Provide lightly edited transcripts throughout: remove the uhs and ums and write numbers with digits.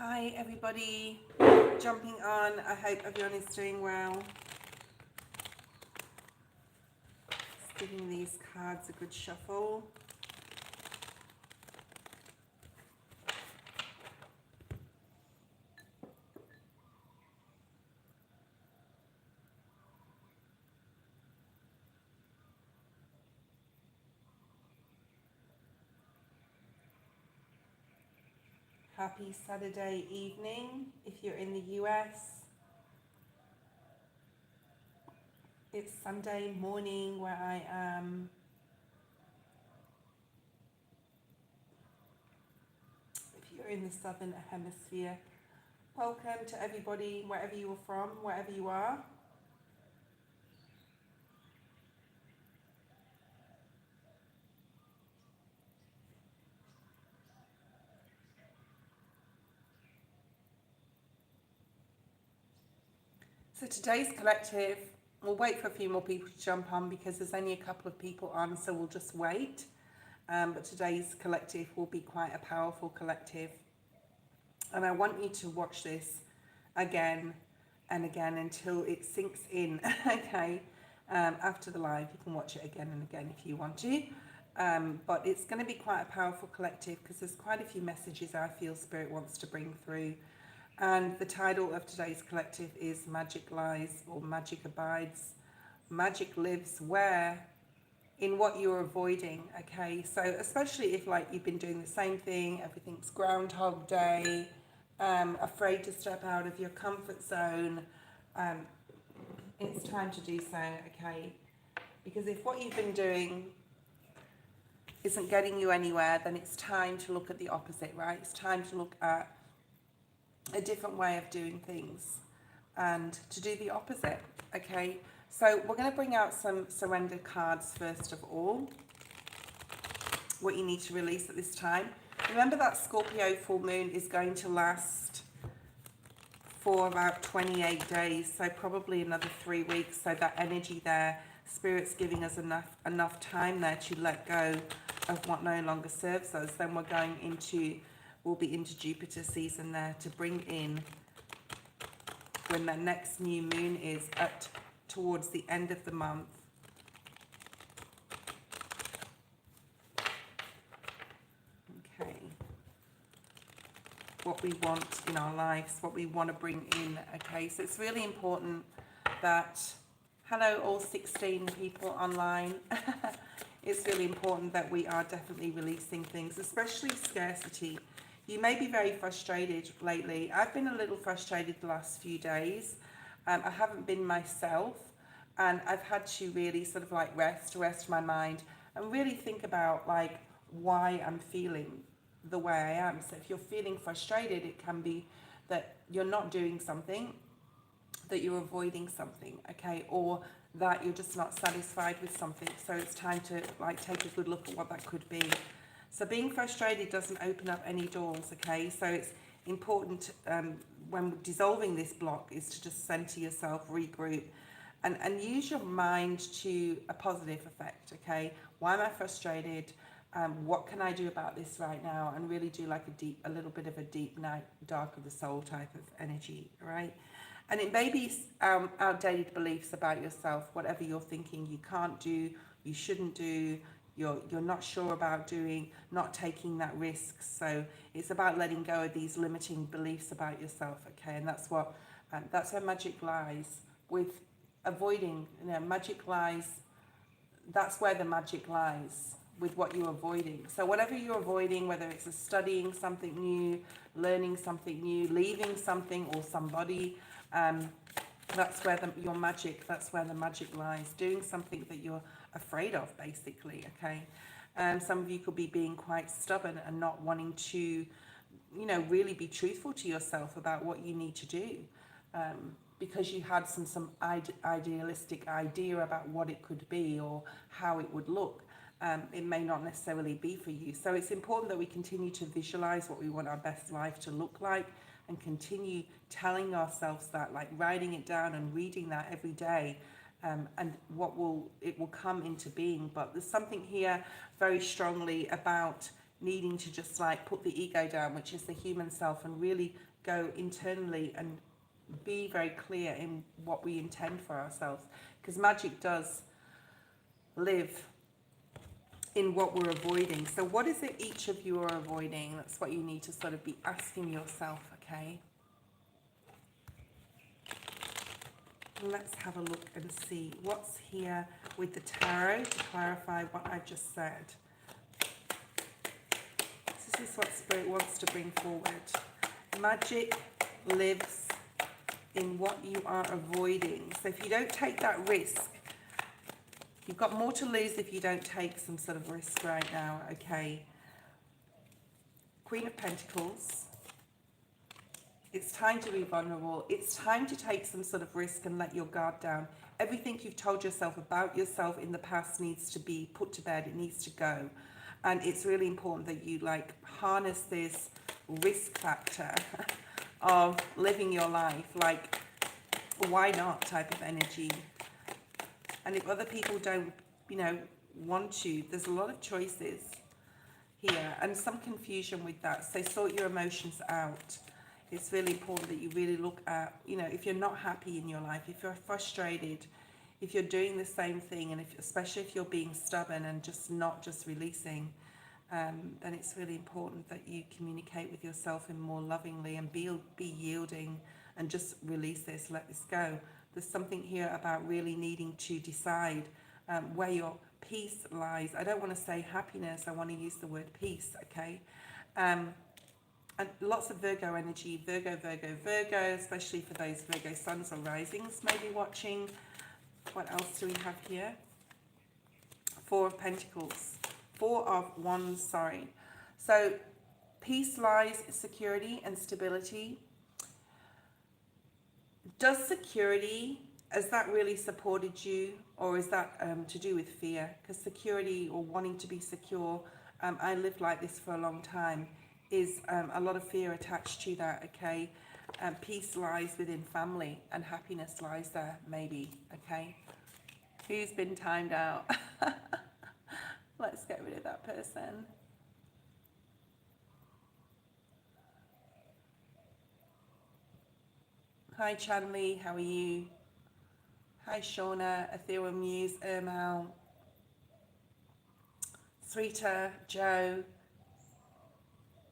Hi everybody, jumping on. I hope everyone is doing well. Just giving these cards a good shuffle. Happy Saturday evening if you're in the US. It's Sunday morning where I am. If you're in the southern hemisphere, welcome to everybody, wherever you are from, wherever you are. So today's collective, we'll wait for a few more people to jump on because there's only a couple of people on, so we'll just wait. But today's collective will be quite a powerful collective. And I want you to watch this again and again until it sinks in, okay? After the live, you can watch it again and again if you want to. But it's going to be quite a powerful collective because there's quite a few messages I feel Spirit wants to bring through. And the title of today's collective is Magic Lies or Magic Abides. Magic lives where? In what you're avoiding, okay? So especially if like you've been doing the same thing, everything's Groundhog Day, afraid to step out of your comfort zone, it's time to do so, okay? Because if what you've been doing isn't getting you anywhere, then it's time to look at the opposite, right? It's time to look at a different way of doing things and to do the opposite, okay? So we're going to bring out some surrender cards first of all, what you need to release at this time. Remember that Scorpio full moon is going to last for about 28 days, so probably another 3 weeks. So that energy there, Spirit's giving us enough time there to let go of what no longer serves us. Then we'll be into Jupiter season there to bring in when the next new moon is towards the end of the month. Okay. What we want in our lives, what we want to bring in. Okay, so it's really important that, hello all 16 people online. It's really important that we are definitely releasing things, especially scarcity. You may be very frustrated lately. I've been a little frustrated the last few days. I haven't been myself, and I've had to really sort of like rest my mind and really think about like why I'm feeling the way I am. So if you're feeling frustrated, it can be that you're not doing something, that you're avoiding something, okay, or that you're just not satisfied with something. So it's time to like take a good look at what that could be. So being frustrated doesn't open up any doors, okay? So it's important when dissolving this block is to just center yourself, regroup, and use your mind to a positive effect, okay? Why am I frustrated? What can I do about this right now? And really do like a little bit of a deep night, dark of the soul type of energy, right? And it may be outdated beliefs about yourself, whatever you're thinking you can't do, you shouldn't do, you're not sure about doing, not taking that risk. So it's about letting go of these limiting beliefs about yourself, okay? And that's where magic lies. With avoiding, magic lies, that's where the magic lies, with what you're avoiding. So whatever you're avoiding, whether it's studying something new, learning something new, leaving something or somebody, that's where that's where the magic lies. Doing something that you're afraid of, basically, okay? Some of you could be being quite stubborn and not wanting to, really be truthful to yourself about what you need to do, because you had some idealistic idea about what it could be or how it would look. It may not necessarily be for you. So it's important that we continue to visualize what we want our best life to look like and continue telling ourselves that, like writing it down and reading that every day, and it will come into being. But there's something here very strongly about needing to just like put the ego down, which is the human self, and really go internally and be very clear in what we intend for ourselves, because magic does live in what we're avoiding. So what is it each of you are avoiding? That's what you need to sort of be asking yourself, okay? Let's have a look and see what's here with the tarot to clarify what I've just said. This is what Spirit wants to bring forward. Magic lives in what you are avoiding. So if you don't take that risk, you've got more to lose if you don't take some sort of risk right now, okay? Queen of Pentacles. It's time to be vulnerable. It's time to take some sort of risk and let your guard down. Everything you've told yourself about yourself in the past needs to be put to bed. It needs to go. And it's really important that you like harness this risk factor of living your life. Like, why not type of energy. And if other people don't, you know, want to, there's a lot of choices here and some confusion with that. So sort your emotions out. It's really important that you really look at, you know, if you're not happy in your life, if you're frustrated, if you're doing the same thing, and if, especially if you're being stubborn and just not just releasing, then it's really important that you communicate with yourself in more lovingly and be yielding and just release this, let this go. There's something here about really needing to decide where your peace lies. I don't want to say happiness, I want to use the word peace, okay? And lots of Virgo energy, Virgo, especially for those Virgo suns or risings maybe watching. What else do we have here? Four of Pentacles. Four of Wands, sorry. So peace lies, security and stability. Does security, has that really supported you, or is that to do with fear? Because security or wanting to be secure, I lived like this for a long time, is a lot of fear attached to that, okay? Peace lies within family and happiness lies there, maybe, okay? Who's been timed out? Let's get rid of that person. Hi Chanley, how are you? Hi Shauna, Ethereal Muse, Ermal, Srita, Joe,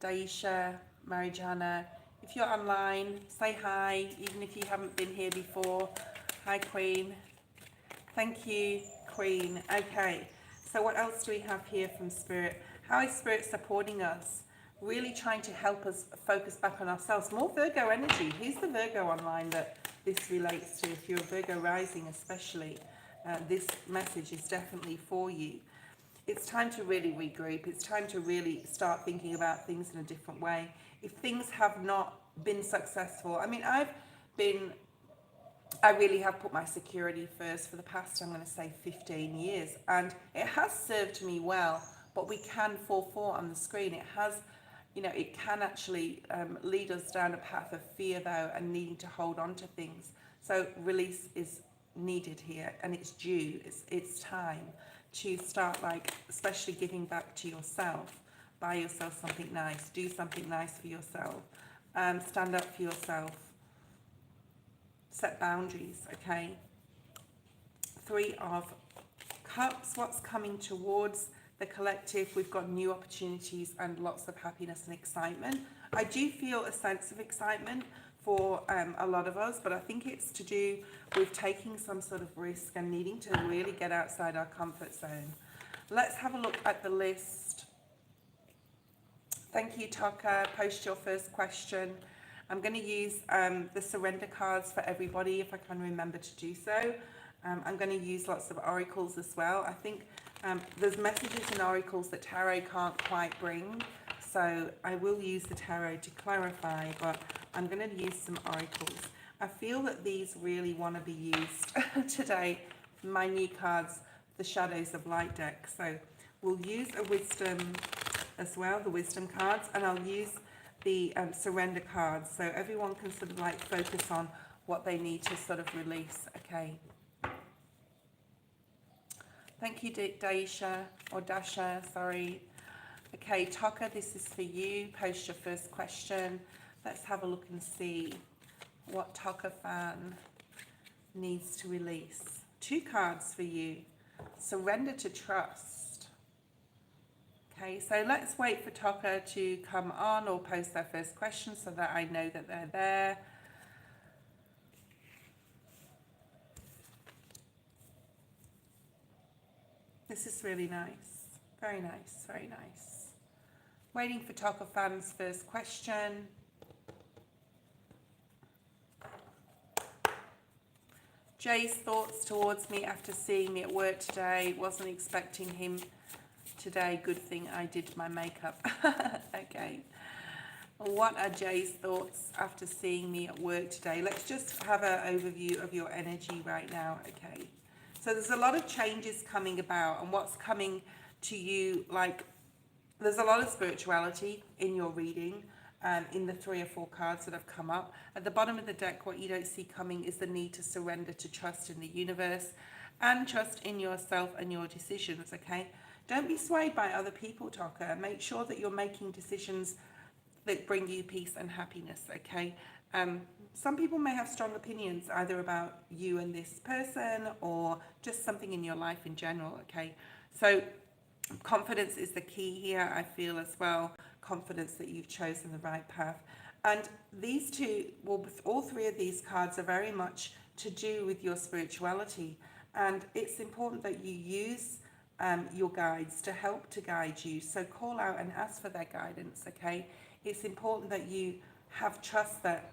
Daisha, Marijana. If you're online, say hi, even if you haven't been here before. Hi Queen. Thank you, Queen. Okay, so what else do we have here from Spirit? How is Spirit supporting us? Really trying to help us focus back on ourselves. More Virgo energy. Who's the Virgo online that this relates to? If you're a Virgo rising especially, this message is definitely for you. It's time to really regroup. It's time to really start thinking about things in a different way. If things have not been successful, I mean, I really have put my security first for the past, I'm going to say 15 years, and it has served me well, but we can fall on the screen. It has, you know, it can actually lead us down a path of fear though, and needing to hold on to things. So release is needed here, and it's due. It's time to start, like, especially giving back to yourself. Buy yourself something nice, do something nice for yourself, stand up for yourself, set boundaries, okay? Three of Cups, what's coming towards the collective? We've got new opportunities and lots of happiness and excitement. I do feel a sense of excitement for a lot of us, but I think it's to do with taking some sort of risk and needing to really get outside our comfort zone. Let's have a look at the list. Thank you, Taka. Post your first question. I'm going to use the surrender cards for everybody if I can remember to do so. I'm going to use lots of oracles as well. I think there's messages in oracles that tarot can't quite bring, so I will use the tarot to clarify, but I'm going to use some oracles. I feel that these really want to be used today. My new cards, the Shadows of Light deck. So we'll use a wisdom as well, the wisdom cards, and I'll use the surrender cards, so everyone can sort of like focus on what they need to sort of release, okay? Thank you, Daisha, or Dasha, sorry. Okay, Taka, this is for you. Post your first question. Let's have a look and see what Toka fan needs to release. 2 cards for you. Surrender to trust. Okay, so let's wait for Toka to come on or post their first question so that I know that they're there. This is really nice. Very nice, very nice. Waiting for Toka fan's first question. Jay's thoughts towards me after seeing me at work today. Wasn't expecting him today. Good thing I did my makeup. Okay. What are Jay's thoughts after seeing me at work today? Let's just have an overview of your energy right now. Okay. So there's a lot of changes coming about, and what's coming to you, like there's a lot of spirituality in your reading. In the 3 or 4 cards that have come up. At the bottom of the deck, what you don't see coming is the need to surrender to trust in the universe and trust in yourself and your decisions, okay? Don't be swayed by other people, Toka. Make sure that you're making decisions that bring you peace and happiness, okay? Some people may have strong opinions either about you and this person or just something in your life in general, okay? So confidence is the key here, I feel, as well. Confidence that you've chosen the right path. And these 2, well, all 3 of these cards are very much to do with your spirituality. And it's important that you use your guides to help to guide you. So call out and ask for their guidance, okay? It's important that you have trust that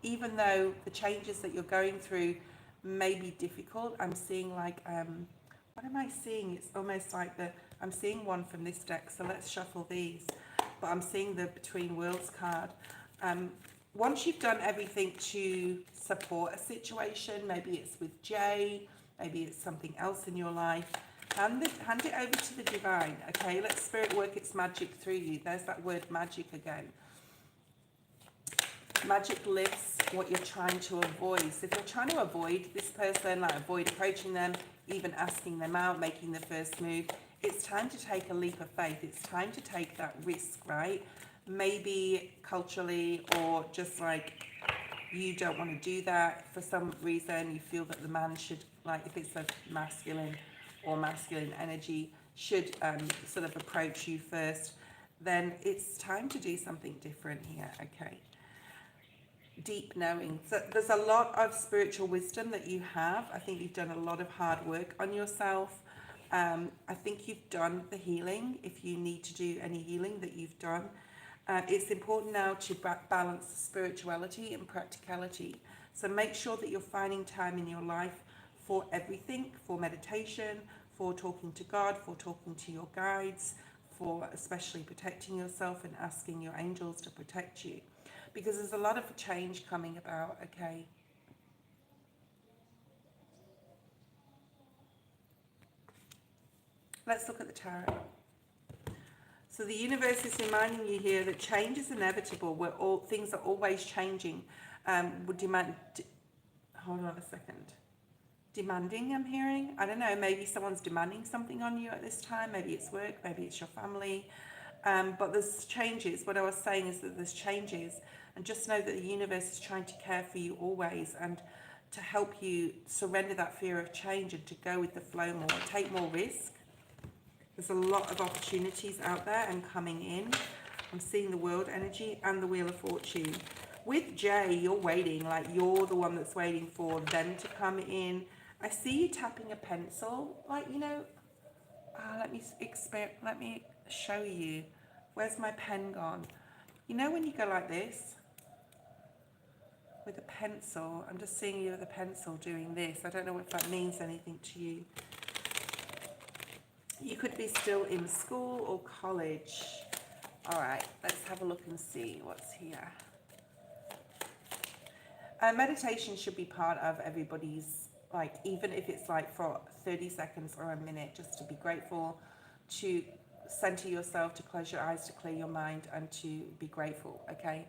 even though the changes that you're going through may be difficult, I'm seeing like, what am I seeing? It's almost like I'm seeing one from this deck, so let's shuffle these. But I'm seeing the Between Worlds card. Once you've done everything to support a situation, maybe it's with Jay, maybe it's something else in your life, hand it over to the divine, okay? Let Spirit work its magic through you. There's that word magic again. Magic lifts what you're trying to avoid. So if you're trying to avoid this person, like avoid approaching them, even asking them out, making the first move, it's time to take a leap of faith. It's time to take that risk, right? Maybe culturally or just like you don't want to do that for some reason. You feel that the man should, like if it's a masculine or masculine energy, should sort of approach you first. Then it's time to do something different here, okay? Deep knowing. So there's a lot of spiritual wisdom that you have. I think you've done a lot of hard work on yourself. I think you've done the healing, if you need to do any healing that you've done. It's important now to balance spirituality and practicality. So make sure that you're finding time in your life for everything, for meditation, for talking to God, for talking to your guides, for especially protecting yourself and asking your angels to protect you. Because there's a lot of change coming about, okay? Let's look at the tarot. So the universe is reminding you here that change is inevitable. Things are always changing. Hold on a second. Demanding, I'm hearing. I don't know, maybe someone's demanding something on you at this time. Maybe it's work, maybe it's your family. But there's changes. What I was saying is that there's changes. And just know that the universe is trying to care for you always and to help you surrender that fear of change and to go with the flow more, take more risk. There's a lot of opportunities out there and coming in. I'm seeing the world energy and the Wheel of Fortune. With Jay, you're waiting, like you're the one that's waiting for them to come in. I see you tapping a pencil, like, you know, let me show you. Where's my pen gone? You know when you go like this with a pencil, I'm just seeing you with a pencil doing this. I don't know if that means anything to you. You could be still in school or college. All right, let's have a look and see what's here. Meditation should be part of everybody's, like, even if it's like for 30 seconds or a minute, just to be grateful, to center yourself, to close your eyes, to clear your mind, and to be grateful, okay?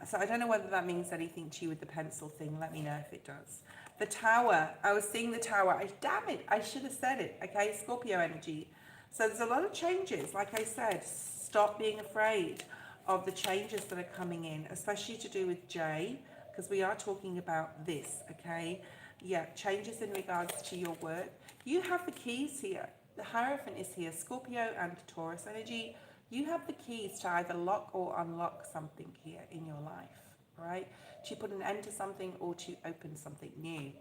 So I don't know whether that means anything to you with the pencil thing. Let me know if it does. The Tower, I was seeing the Tower. Damn it, I should have said it, okay? Scorpio energy. So there's a lot of changes. Like I said, stop being afraid of the changes that are coming in, especially to do with J, because we are talking about this, okay? Yeah, changes in regards to your work. You have the keys here. The Hierophant is here, Scorpio and Taurus energy. You have the keys to either lock or unlock something here in your life, right? To put an end to something or to open something new.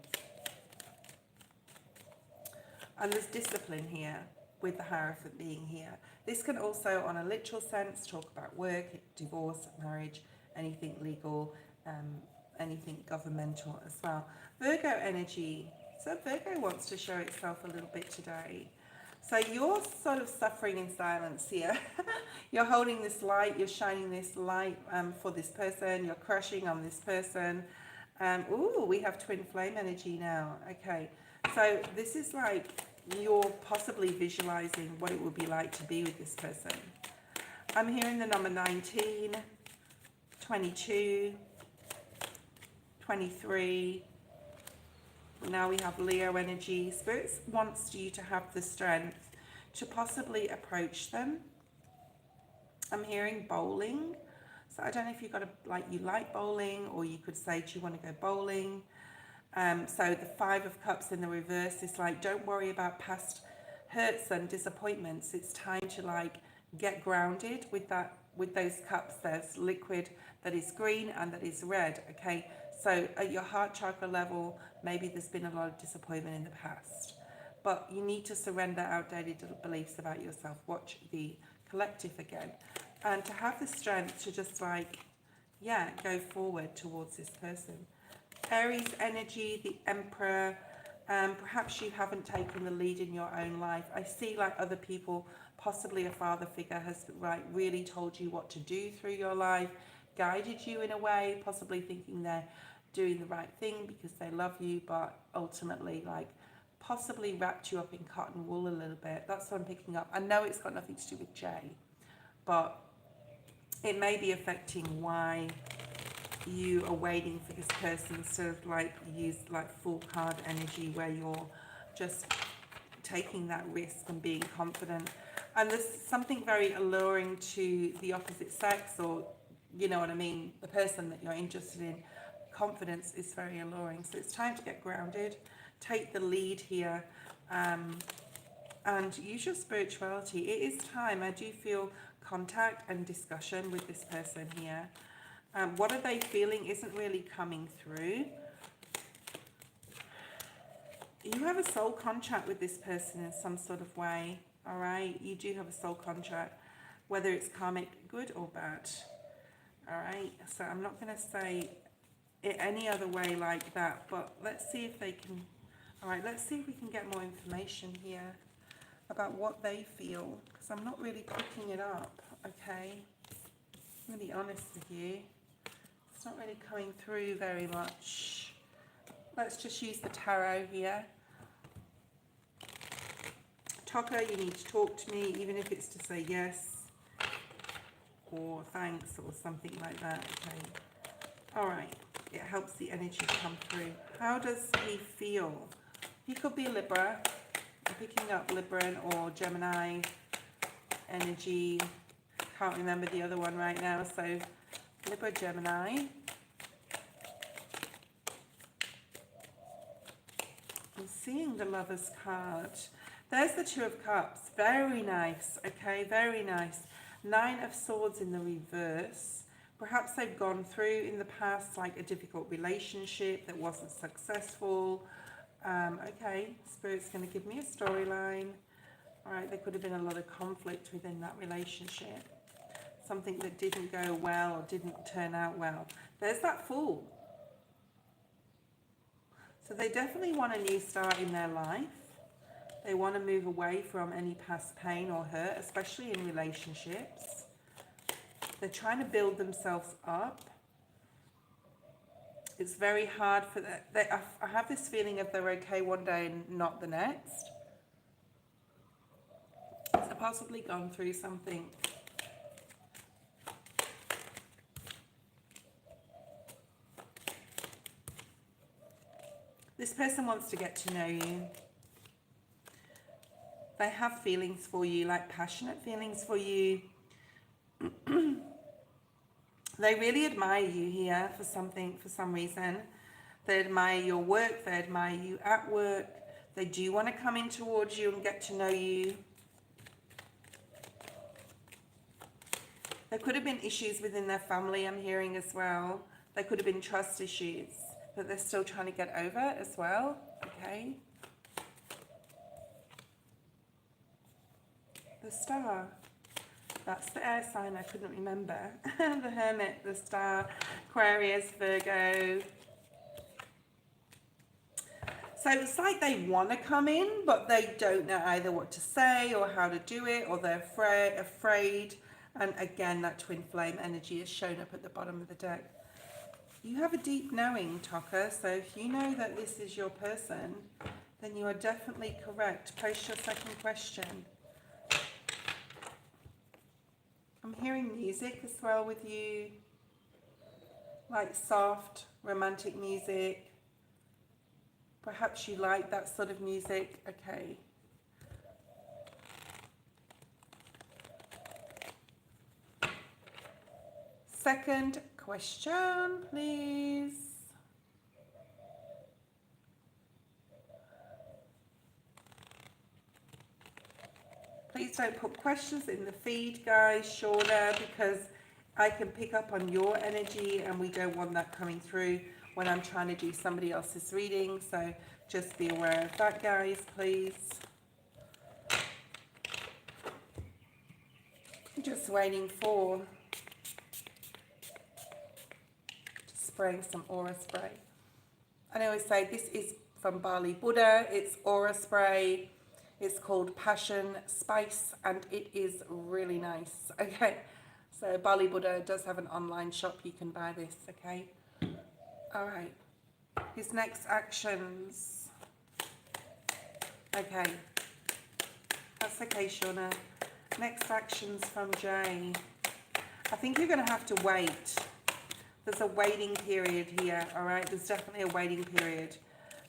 And there's discipline here with the Hierophant being here. This can also, on a literal sense, talk about work, divorce, marriage, anything legal, anything governmental as well. Virgo energy. So Virgo wants to show itself a little bit today. So you're sort of suffering in silence here. You're holding this light, you're shining this light for this person, you're crushing on this person. Ooh, we have twin flame energy now. Okay, so this is like you're possibly visualizing what it would be like to be with this person. I'm hearing the number 19, 22, 23. Now we have Leo energy. Spirit wants you to have the strength to possibly approach them. I'm hearing bowling. So I don't know if you've got you like bowling, or you could say, do you want to go bowling? So the 5 of Cups in the reverse is like, don't worry about past hurts and disappointments. It's time to get grounded with those cups. There's liquid that is green and that is red, okay? So at your heart chakra level, maybe there's been a lot of disappointment in the past, but you need to surrender outdated beliefs about yourself. Watch the collective again, and to have the strength to just go forward towards this person. Aries energy, the Emperor. Perhaps you haven't taken the lead in your own life. I see other people, possibly a father figure, has really told you what to do through your life, guided you in a way, possibly thinking they're doing the right thing because they love you, but ultimately possibly wrapped you up in cotton wool a little bit. That's what I'm picking up. I know it's got nothing to do with Jay, but it may be affecting why you are waiting for this person instead of use full card energy, where you're just taking that risk and being confident. And there's something very alluring to the opposite sex, or you know what I mean, the person that you're interested in. Confidence is very alluring. So it's time to get grounded, take the lead here, and use your spirituality. It is time. I do feel contact and discussion with this person here. What are they feeling isn't really coming through. You have a soul contract with this person in some sort of way, all right? You do have a soul contract, whether it's karmic, good or bad, all right? So I'm not going to say it any other way like that, but let's see if they can, all right, let's see if we can get more information here about what they feel, because I'm not really picking it up, okay? I'm going to be honest with you. It's not really coming through very much. Let's just use the tarot here. Tucker, you need to talk to me, even if it's to say yes or thanks or something like that, okay? All right, it helps the energy come through. How does he feel? He could be Libra. I'm picking up Libra or Gemini energy. Can't remember the other one right now, so Libra, Gemini. I'm seeing the Lover's card. There's the 2 of Cups. Very nice, okay, very nice. 9 of Swords in the reverse. Perhaps they've gone through in the past a difficult relationship that wasn't successful. Okay, Spirit's going to give me a storyline. All right, there could have been a lot of conflict within that relationship. Something that didn't go well or didn't turn out well. There's that Fool. So they definitely want a new start in their life. They want to move away from any past pain or hurt, especially in relationships. They're trying to build themselves up. It's very hard for them. I have this feeling of they're okay one day and not the next. So possibly gone through something. This person wants to get to know you. They have feelings for you, passionate feelings for you. They really admire you here for some reason. They admire your work, they admire you at work. They do want to come in towards you and get to know you. There could have been issues within their family, I'm hearing as well. There could have been trust issues that they're still trying to get over as well. Okay. The Star. That's the air sign I couldn't remember. The Hermit, the Star, Aquarius, Virgo. So it's like they want to come in, but they don't know either what to say or how to do it, or they're afraid. And again, that twin flame energy is shown up at the bottom of the deck. You have a deep knowing, Tocker, so if you know that this is your person, then you are definitely correct. Post your second question. I'm hearing music as well with you, like soft, romantic music. Perhaps you like that sort of music. Okay. Second question, please. Please don't put questions in the feed, guys, shorter, because I can pick up on your energy and we don't want that coming through when I'm trying to do somebody else's reading. So just be aware of that, guys, please. Just waiting for, just spraying some aura spray. And I always say this is from Bali Buddha. It's aura spray. It's called Passion Spice and it is really nice. Okay, so Bali Buddha does have an online shop. You can buy this, okay? All right, his next actions. Okay, that's okay, Shauna. Next actions from Jay. I think you're going to have to wait. There's a waiting period here, all right? There's definitely a waiting period.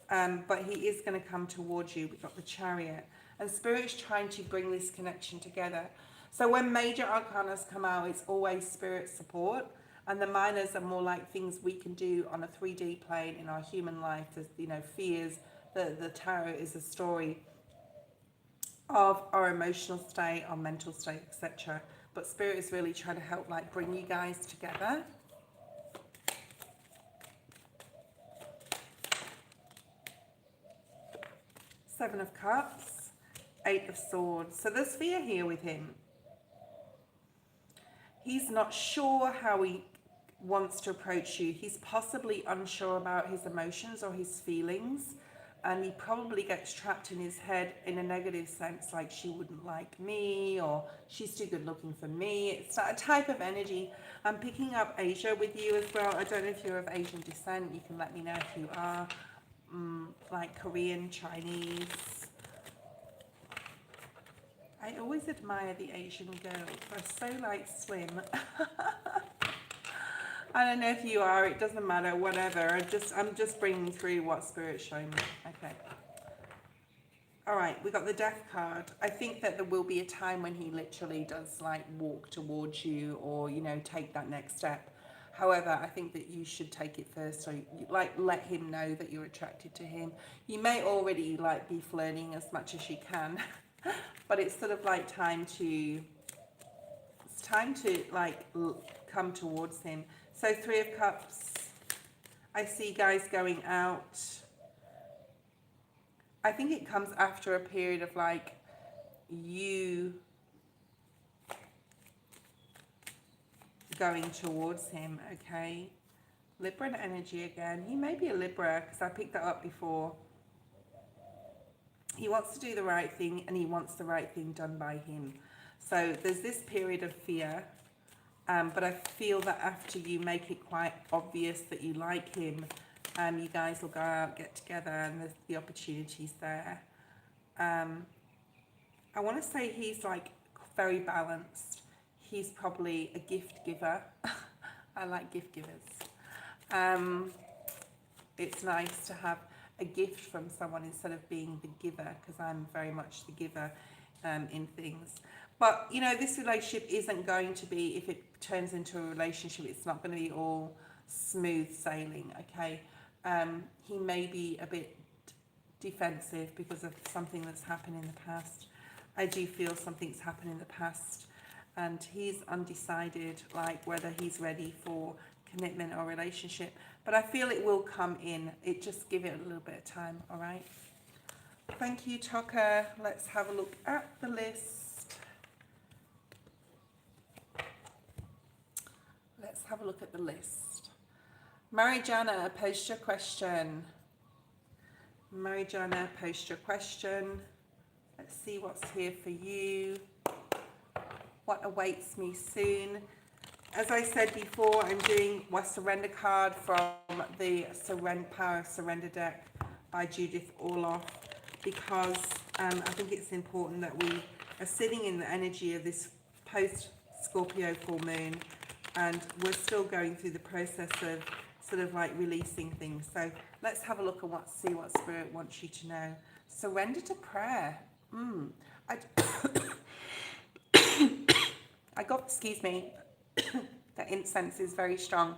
But he is going to come towards you. We've got the Chariot. And Spirit's trying to bring this connection together. So when major arcanas come out, it's always Spirit support. And the minors are more like things we can do on a 3D plane in our human life. There's, you know, fears. The tarot is a story of our emotional state, our mental state, etc. But Spirit is really trying to help, like, bring you guys together. Seven of Cups, Eight of Swords. So there's fear here with him. He's not sure how he wants to approach you. He's possibly unsure about his emotions or his feelings. And he probably gets trapped in his head in a negative sense, like she wouldn't like me or she's too good looking for me. It's that type of energy. I'm picking up Asia with you as well. I don't know if you're of Asian descent. You can let me know if you are. Like Korean, Chinese. I always admire the Asian girls. They're so like slim. I don't know if you are. It doesn't matter. Whatever. I'm just bringing through what Spirit's showing me. Okay. All right. We got the Death card. I think that there will be a time when he literally does like walk towards you, or you know, take that next step. However, I think that you should take it first, so you, like, let him know that you're attracted to him. You may already like be flirting as much as you can, but it's sort of like time to like come towards him. So 3 of Cups. I see guys going out. I think it comes after a period of like you going towards him, okay? Libra energy again. He may be a Libra because I picked that up before. He wants to do the right thing and he wants the right thing done by him. So there's this period of fear, but I feel that after you make it quite obvious that you like him, you guys will go out, get together, and there's the opportunities there. I want to say he's like very balanced. He's probably a gift giver. I like gift givers. It's nice to have a gift from someone instead of being the giver, because I'm very much the giver. in things. But, you know, this relationship isn't going to be, if it turns into a relationship, it's not going to be all smooth sailing, okay? He may be a bit defensive because of something that's happened in the past. I do feel something's happened in the past, and he's undecided, like whether he's ready for commitment or relationship. But I feel it will come in. It just give it a little bit of time, all right? Thank you, Tucker. Let's have a look at the list. Let's have a look at the list. Marijana, post your question. Marijana, post your question. Let's see what's here for you. What awaits me soon? As I said before, I'm doing my surrender card from the Power of Surrender deck by Judith Orloff, because I think it's important that we are sitting in the energy of this post-Scorpio full moon, and we're still going through the process of sort of like releasing things. So let's have a look and see what Spirit wants you to know. Surrender to prayer. I got, excuse me, the incense is very strong.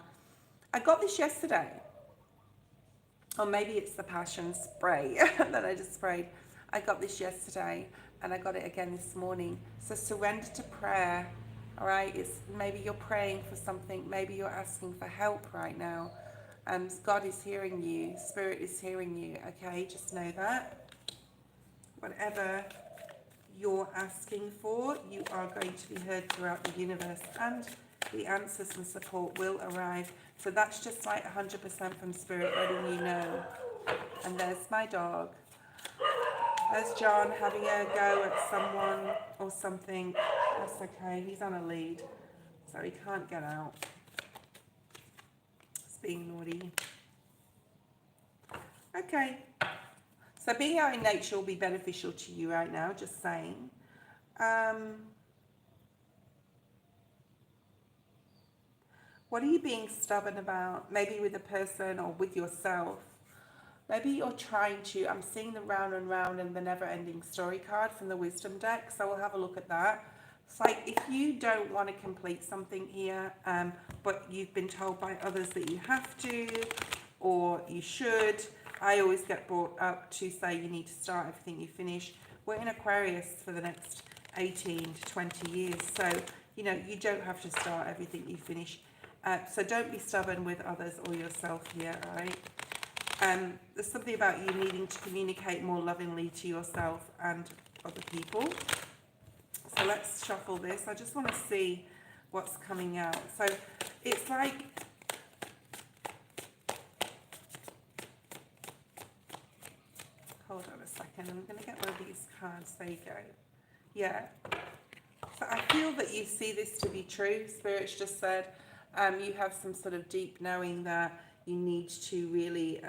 I got this yesterday. Or maybe it's the passion spray that I just sprayed. I got this yesterday and I got it again this morning. So surrender to prayer. All right, it's maybe you're praying for something, maybe you're asking for help right now, and God is hearing you, Spirit is hearing you, okay? Just know that. Whatever you're asking for, you are going to be heard throughout the universe, and the answers and support will arrive. So that's just like 100% from Spirit letting you know. And there's my dog. There's John having a go at someone or something. That's okay, he's on a lead, so he can't get out. It's being naughty. Okay. So being out in nature will be beneficial to you right now, just saying. What are you being stubborn about? Maybe with a person or with yourself. Maybe you're trying to, I'm seeing the round and round and the never-ending story card from the wisdom deck, so we'll have a look at that. It's like if you don't want to complete something here, but you've been told by others that you have to or you should, I always get brought up to say you need to start everything you finish. We're in Aquarius for the next 18 to 20 years, so you know you don't have to start everything you finish. So don't be stubborn with others or yourself here, all right? There's something about you needing to communicate more lovingly to yourself and other people. So let's shuffle this. I just want to see what's coming out. So it's like, hold on a second, I'm going to get one of these cards. There you go. Yeah. So I feel that you see this to be true. Spirit's just said you have some sort of deep knowing that you need to really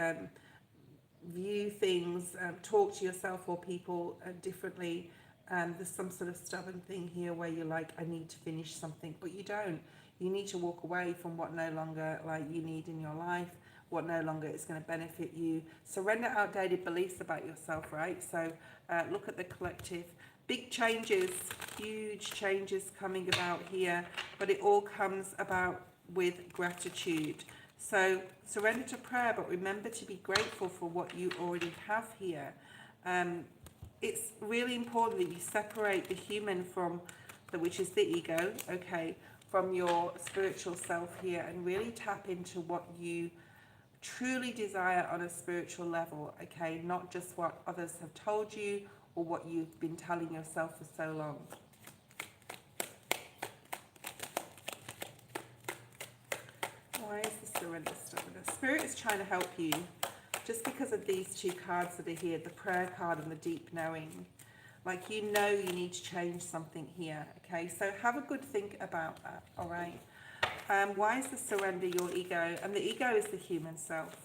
view things, talk to yourself or people differently. There's some sort of stubborn thing here where you're like, I need to finish something, but you don't. You need to walk away from what no longer like you need in your life, what no longer is going to benefit you. Surrender outdated beliefs about yourself, right? So look at the collective. Big changes, huge changes coming about here, but it all comes about with gratitude. So surrender to prayer, but remember to be grateful for what you already have here. It's really important that you separate the human from which is the ego, okay, from your spiritual self here, and really tap into what you truly desire on a spiritual level, okay, not just what others have told you or what you've been telling yourself for so long. Why is the surrender stubbornness? Spirit is trying to help you just because of these two cards that are here, the prayer card and the deep knowing. Like you know you need to change something here, okay? So have a good think about that, all right? Why is the surrender your ego? And the ego is the human self.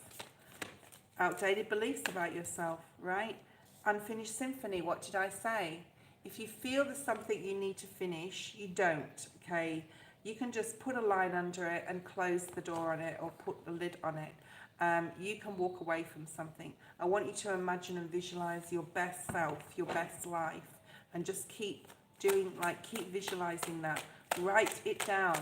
Outdated beliefs about yourself, right? Unfinished symphony, what did I say? If you feel there's something you need to finish, you don't, okay? You can just put a line under it and close the door on it or put the lid on it. You can walk away from something. I want you to imagine and visualize your best self, your best life, and just keep doing, like, keep visualizing that. Write it down.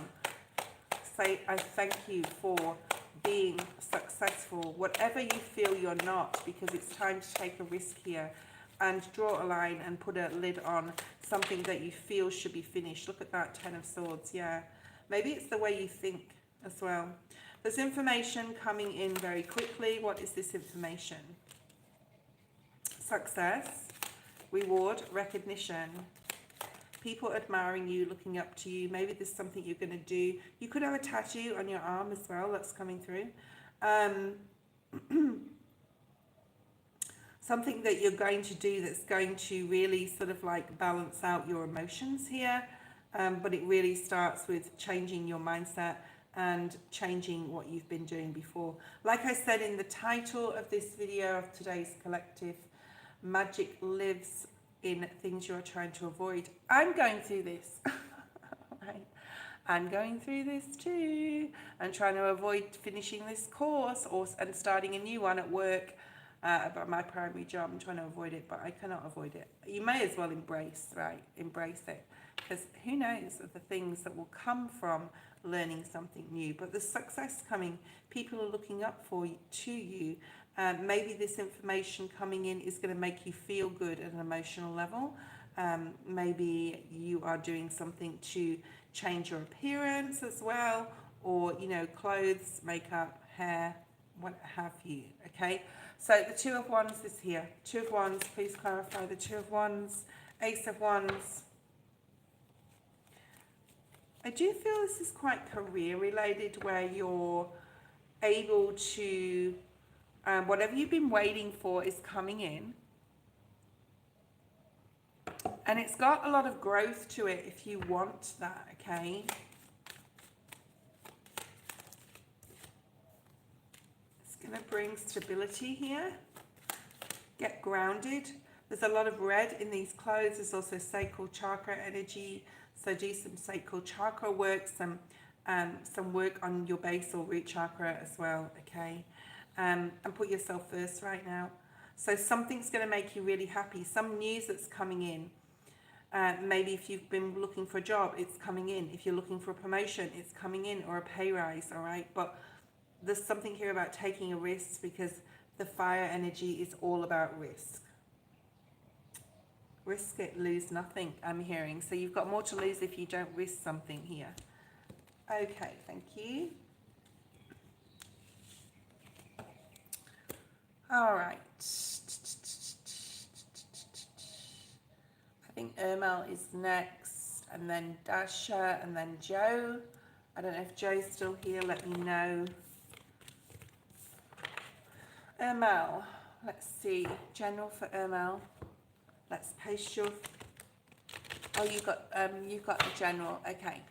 Say, I thank you for being successful, whatever you feel you're not, because it's time to take a risk here, and draw a line and put a lid on something that you feel should be finished. Look at that, 10 of Swords. Yeah, maybe it's the way you think as well. There's information coming in very quickly. What is this information? Success, reward, recognition, people admiring you, looking up to you. Maybe there's something you're going to do. You could have a tattoo on your arm as well that's coming through. Something that you're going to do that's going to really sort of like balance out your emotions here. But it really starts with changing your mindset and changing what you've been doing before. Like I said in the title of this video of today's collective, magic lives in things you're trying to avoid. I'm going through this. Right? I'm going through this too. I'm trying to avoid finishing this course and starting a new one at work about my primary job. I'm trying to avoid it, but I cannot avoid it. You may as well embrace, right? Embrace it. Because who knows of the things that will come from learning something new. But the success coming, people are looking up to you. Maybe this information coming in is going to make you feel good at an emotional level. Maybe you are doing something to change your appearance as well, or, you know, clothes, makeup, hair, what have you. Okay, so the Two of Wands is here. Two of Wands, please clarify the Two of Wands. Ace of Wands. I do feel this is quite career related, where you're able to, whatever you've been waiting for is coming in. And it's got a lot of growth to it if you want that, okay? It's going to bring stability here. Get grounded. There's a lot of red in these clothes. There's also sacral chakra energy. So do some sacral chakra work, some work on your base or root chakra as well, okay? And put yourself first right now. So something's going to make you really happy. Some news that's coming in. Maybe if you've been looking for a job, it's coming in. If you're looking for a promotion, it's coming in, or a pay rise, all right? But there's something here about taking a risk, because the fire energy is all about risk. Risk it, lose nothing, I'm hearing. So you've got more to lose if you don't risk something here. Okay, thank you. All right. I think Ermal is next, and then Dasha, and then Joe. I don't know if Joe's still here, let me know. Ermal, let's see. General for Ermal. Let's paste your... Oh, you've got the general. Okay.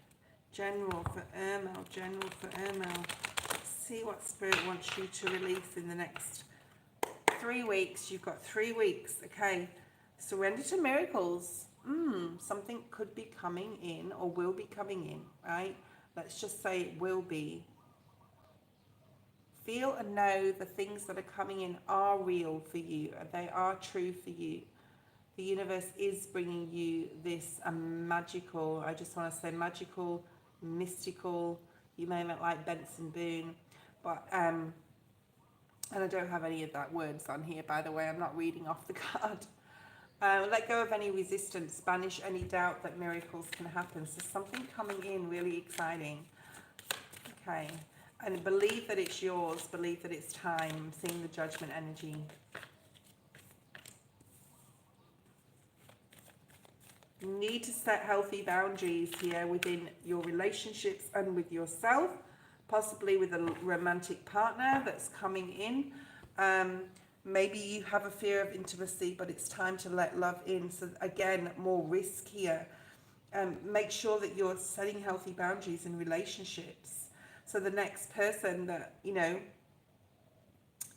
General for Ermal. General for Ermal. Let's see what Spirit wants you to release in the next 3 weeks. You've got 3 weeks. Okay. Surrender to miracles. Something could be coming in, or will be coming in, right? Let's just say it will be. Feel and know the things that are coming in are real for you. They are true for you. The universe is bringing you this magical, I just want to say magical, mystical, you may not like Benson Boone, but, and I don't have any of that words on here, by the way, I'm not reading off the card. Let go of any resistance, banish any doubt that miracles can happen. So something coming in really exciting. Okay, and believe that it's yours, believe that it's time. I'm seeing the Judgment energy. You need to set healthy boundaries here within your relationships and with yourself, possibly with a romantic partner that's coming in. Maybe you have a fear of intimacy, but it's time to let love in. So again, more risk here. Make sure that you're setting healthy boundaries in relationships. So the next person that, you know,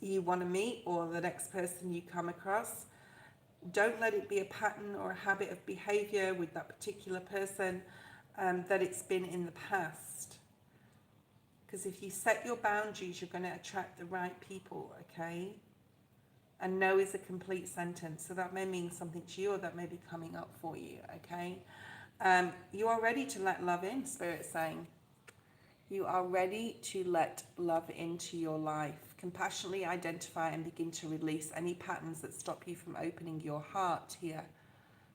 you want to meet, or the next person you come across, don't let it be a pattern or a habit of behavior with that particular person that it's been in the past. Because if you set your boundaries, you're going to attract the right people, okay? And no is a complete sentence. So that may mean something to you, or that may be coming up for you, okay? You are ready to let love in, Spirit's saying. You are ready to let love into your life. Compassionately identify and begin to release any patterns that stop you from opening your heart here.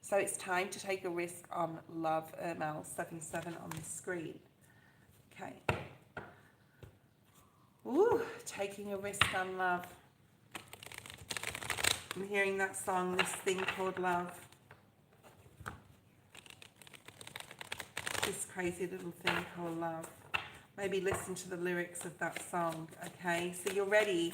So it's time to take a risk on love, ML77 on the screen. Okay. Ooh, taking a risk on love. I'm hearing that song, This Thing Called Love. This crazy little thing called love. Maybe listen to the lyrics of that song, okay? So you're ready.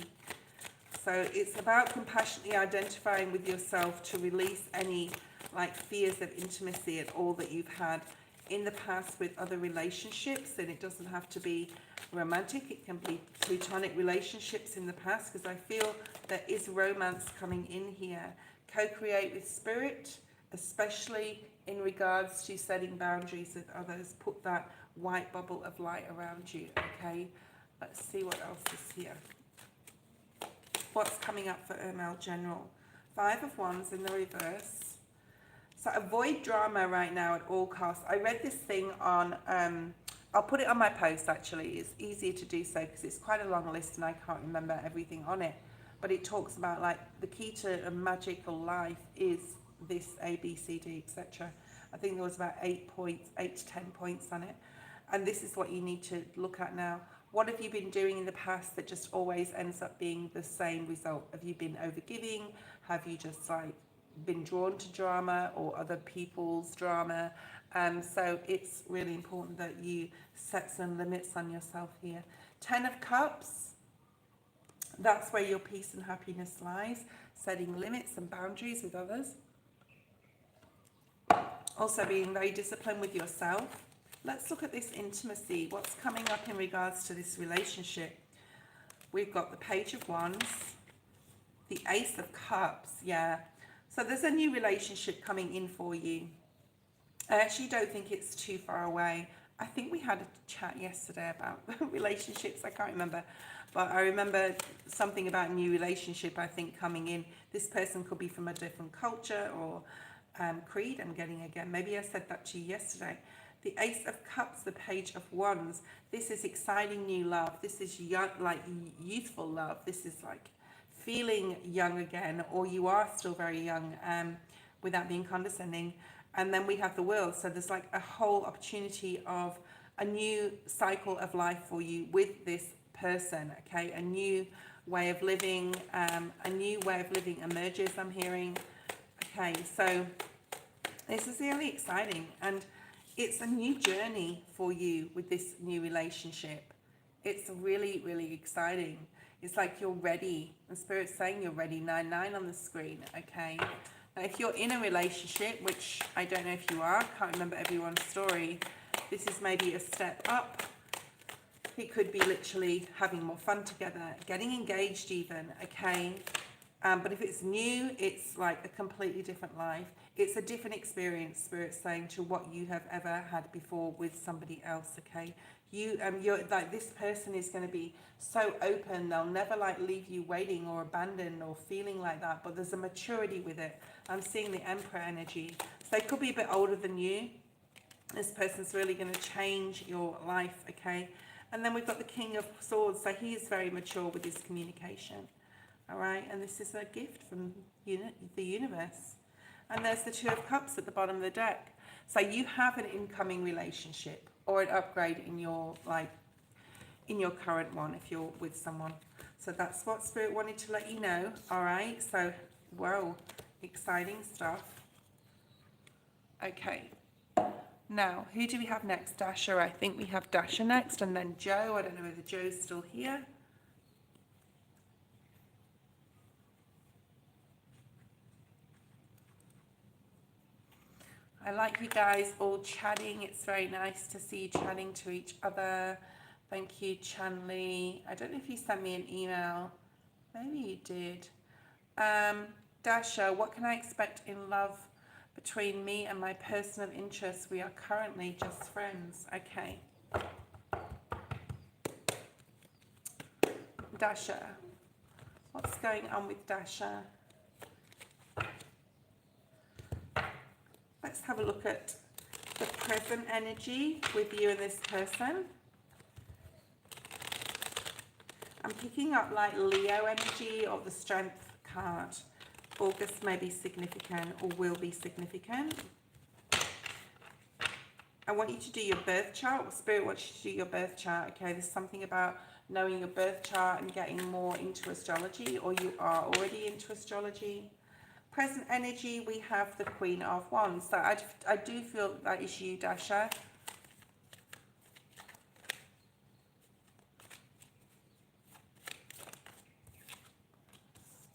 So it's about compassionately identifying with yourself to release any like fears of intimacy at all that you've had in the past with other relationships. And it doesn't have to be romantic, it can be platonic relationships in the past, because I feel there is romance coming in here. Co-create with spirit, especially in regards to setting boundaries with others. Put that white bubble of light around you, okay? Let's see what else is here. What's coming up for ML General? 5 of Wands in the reverse. So avoid drama right now at all costs. I read this thing on, I'll put it on my post actually. It's easier to do so because it's quite a long list and I can't remember everything on it. But it talks about like the key to a magical life is this A, B, C, D, etc. I think there was about 8 to 10 points on it. And this is what you need to look at now. What have you been doing in the past that just always ends up being the same result? Have you been overgiving? Have you just like been drawn to drama or other people's drama? So it's really important that you set some limits on yourself here. 10 of Cups. That's where your peace and happiness lies. Setting limits and boundaries with others. Also being very disciplined with yourself. Let's look at this intimacy. What's coming up in regards to this relationship? We've got the Page of Wands, the Ace of Cups, yeah. So there's a new relationship coming in for you. I actually don't think it's too far away. I think we had a chat yesterday about relationships. I can't remember. But I remember something about a new relationship, I think, coming in. This person could be from a different culture or creed, I'm getting again. Maybe I said that to you yesterday. The Ace of Cups, the Page of Wands. This is exciting new love. This is young, like youthful love. This is like feeling young again, or you are still very young, without being condescending. And then we have the World. So there's like a whole opportunity of a new cycle of life for you with this person, okay? A new way of living, emerges, I'm hearing. Okay, so this is really exciting. And it's a new journey for you with this new relationship. It's really, really exciting. It's like you're ready. The Spirit's saying you're ready. 9-9 on the screen, okay? Now, if you're in a relationship, which I don't know if you are, can't remember everyone's story, this is maybe a step up. It could be literally having more fun together, getting engaged even, okay? But if it's new, it's like a completely different life. It's a different experience, Spirit's saying, to what you have ever had before with somebody else, okay? You're like, this person is going to be so open, they'll never like leave you waiting or abandoned or feeling like that, but there's a maturity with it. I'm seeing the Emperor energy. So they could be a bit older than you. This person's really going to change your life, okay? And then we've got the King of Swords, so he is very mature with his communication. All right, and this is a gift from the universe. And there's the Two of Cups at the bottom of the deck. So you have an incoming relationship or an upgrade in your current one if you're with someone. So that's what Spirit wanted to let you know. All right, so whoa, exciting stuff. Okay. Now, who do we have next? Dasha. I think we have Dasha next, and then Joe. I don't know whether Joe's still here. I like you guys all chatting. It's very nice to see you chatting to each other. Thank you, Chanley. I don't know if you sent me an email. Maybe you did. Dasha, what can I expect in love between me and my person of interest? We are currently just friends. Okay. Dasha, What's going on with Dasha? Let's have a look at the present energy with you and this person. I'm picking up like Leo energy or the Strength card. August may be significant or will be significant. I want you to do your birth chart. Spirit wants you to do your birth chart. Okay, there's something about knowing your birth chart and getting more into astrology, or you are already into astrology. Present energy, we have the Queen of Wands. So I do feel that is you, Dasha.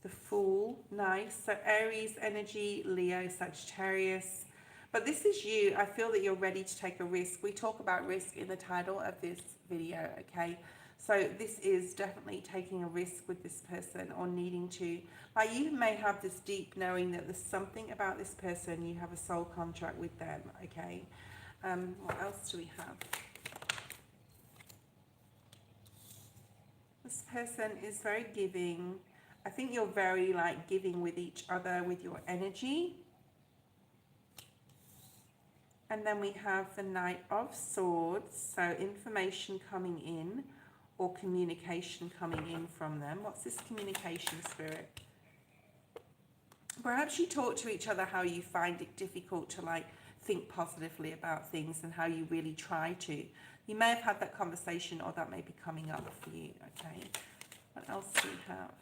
The Fool, nice. So Aries energy, Leo, Sagittarius. But this is you. I feel that you're ready to take a risk. We talk about risk in the title of this video, okay? So this is definitely taking a risk with this person, or needing to, like, you may have this deep knowing that there's something about this person, you have a soul contract with them, okay? What else do we have? This person is very giving. I think you're very like giving with each other, with your energy. And then we have the Knight of Swords, so information coming in or communication coming in from them. What's this communication, Spirit? Perhaps you talk to each other how you find it difficult to like think positively about things and how you really try to. You may have had that conversation, or that may be coming up for you, okay? What else do we have?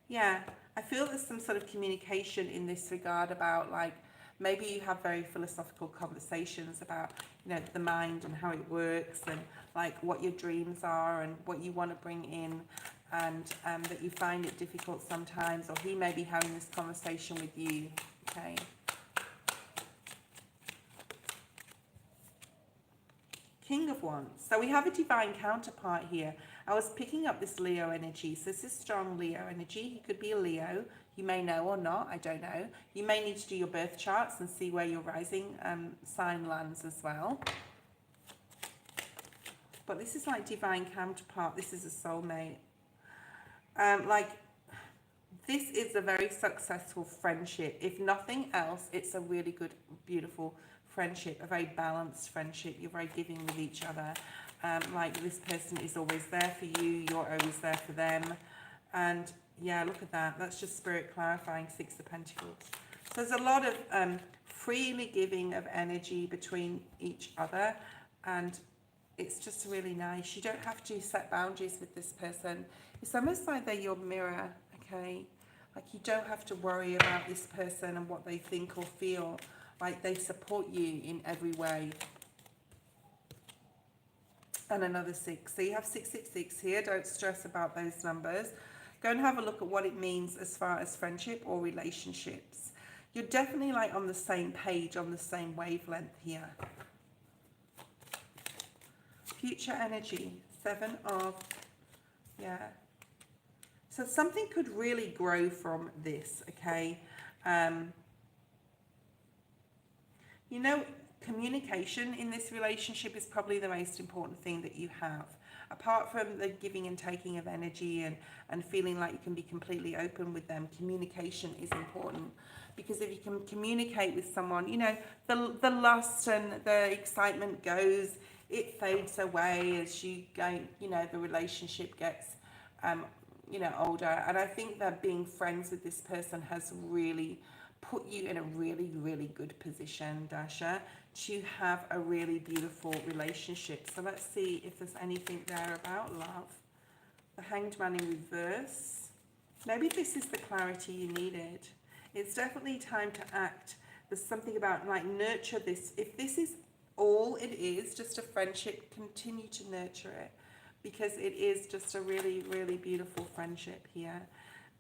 Yeah, I feel there's some sort of communication in this regard about like, maybe you have very philosophical conversations about, you know, the mind and how it works, and like what your dreams are and what you want to bring in, and that you find it difficult sometimes, or he may be having this conversation with you, okay? King of Wands. So we have a divine counterpart here. I was picking up this Leo energy. So this is strong Leo energy. He could be a Leo. You may know or not. I don't know. You may need to do your birth charts and see where your rising sign lands as well. But this is like divine counterpart. This is a soulmate. Like, this is a very successful friendship. If nothing else, it's a really good, beautiful friendship, a very balanced friendship. You're very giving with each other. Like, this person is always there for you. You're always there for them. And yeah, look at that. That's just Spirit clarifying, Six of Pentacles. So there's a lot of freely giving of energy between each other. And it's just really nice. You don't have to set boundaries with this person. It's almost like they're your mirror, okay? Like, you don't have to worry about this person and what they think or feel. Like, they support you in every way. And another 6. So you have 666 here. Don't stress about those numbers. Go and have a look at what it means as far as friendship or relationships. You're definitely like on the same page, on the same wavelength here. Future energy. 7 of, yeah. So something could really grow from this, okay? You know, communication in this relationship is probably the most important thing that you have. Apart from the giving and taking of energy and feeling like you can be completely open with them, communication is important. Because if you can communicate with someone, you know, the lust and the excitement goes, it fades away as you go, you know, the relationship gets, you know, older. And I think that being friends with this person has really put you in a really, really good position, Dasha, to have a really beautiful relationship. So let's see if there's anything there about love. The Hanged Man in reverse. Maybe this is the clarity you needed. It's definitely time to act. There's something about, like, nurture this. If this is all it is, just a friendship, continue to nurture it, because it is just a really, really beautiful friendship here.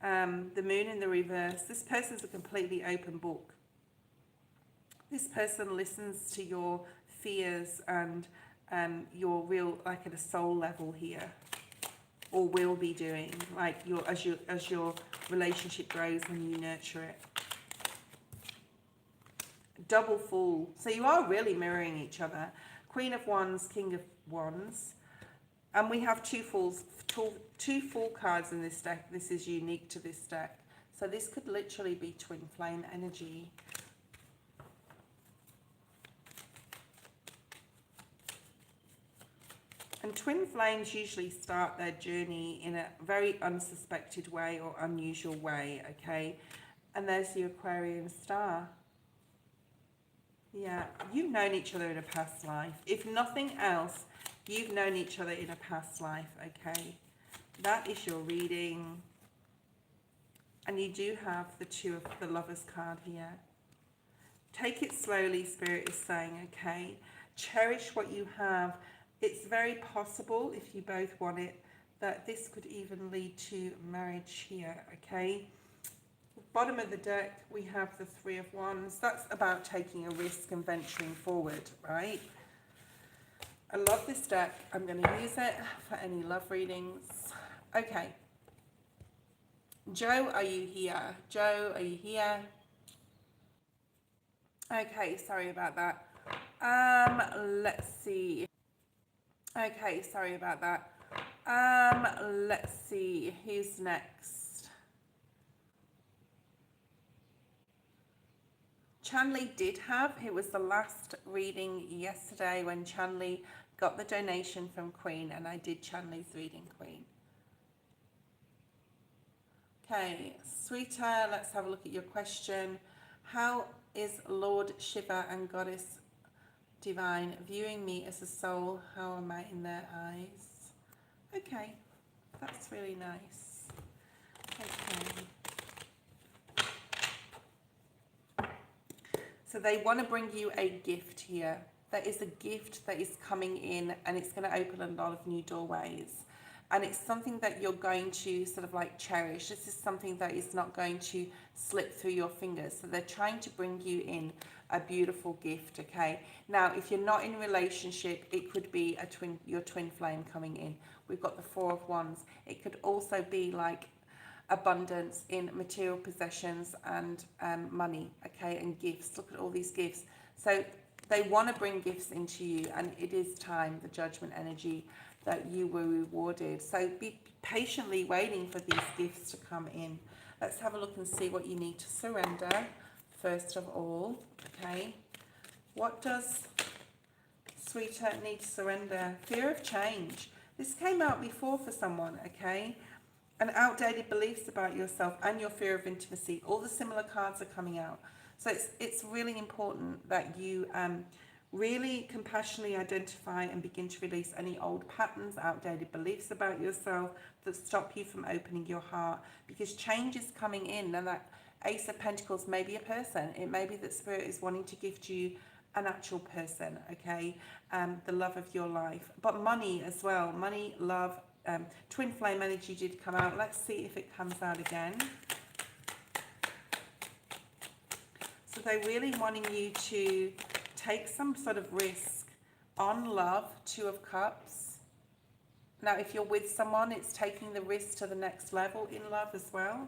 The Moon in the reverse. This person's a completely open book. This person listens to your fears and your real, like, at a soul level here, or will be doing, like, as your relationship grows and you nurture it. Double Fool. So you are really mirroring each other. Queen of Wands, King of Wands. And we have two full cards in this deck. This is unique to this deck. So this could literally be twin flame energy. And twin flames usually start their journey in a very unsuspected way or unusual way, okay? And there's the Aquarian star. Yeah, you've known each other in a past life. If nothing else, you've known each other in a past life, okay? That is your reading. And you do have the Two of the Lovers card here. Take it slowly, Spirit is saying, okay? Cherish what you have. It's very possible, if you both want it, that this could even lead to marriage here, okay? Bottom of the deck, we have the Three of Wands. That's about taking a risk and venturing forward, right? I love this deck. I'm going to use it for any love readings. Okay. Joe, are you here? Joe, are you here? Okay, sorry about that. Let's see. Okay, sorry about that. Let's see. Who's next? Chanley did have, it was the last reading yesterday when Chanley got the donation from Queen, and I did Chanley's reading, Queen. Okay, sweetheart, let's have a look at your question. How is Lord Shiva and Goddess Divine viewing me as a soul? How am I in their eyes? Okay, that's really nice. Okay. So they want to bring you a gift here. There is a gift that is coming in, and it's going to open a lot of new doorways. And it's something that you're going to sort of like cherish. This is something that is not going to slip through your fingers. So they're trying to bring you in a beautiful gift, okay? Now, if you're not in a relationship, it could be your twin flame coming in. We've got the Four of Wands. It could also be like abundance in material possessions and money, okay, and gifts. Look at all these gifts. So they want to bring gifts into you, and it is time, the Judgment energy, that you were rewarded. So be patiently waiting for these gifts to come in. Let's have a look and see what you need to surrender first of all, okay? What does sweetheart need to surrender? Fear of change. This came out before for someone, okay? And outdated beliefs about yourself and your fear of intimacy. All the similar cards are coming out. So it's really important that you really compassionately identify and begin to release any old patterns, outdated beliefs about yourself that stop you from opening your heart, because change is coming in. And that Ace of Pentacles may be a person. It may be that Spirit is wanting to gift you an actual person, okay? The love of your life. But money as well. Money, love, twin flame energy did come out. Let's see if it comes out again. So they're really wanting you to take some sort of risk on love. Two of Cups. Now, if you're with someone, it's taking the risk to the next level in love as well.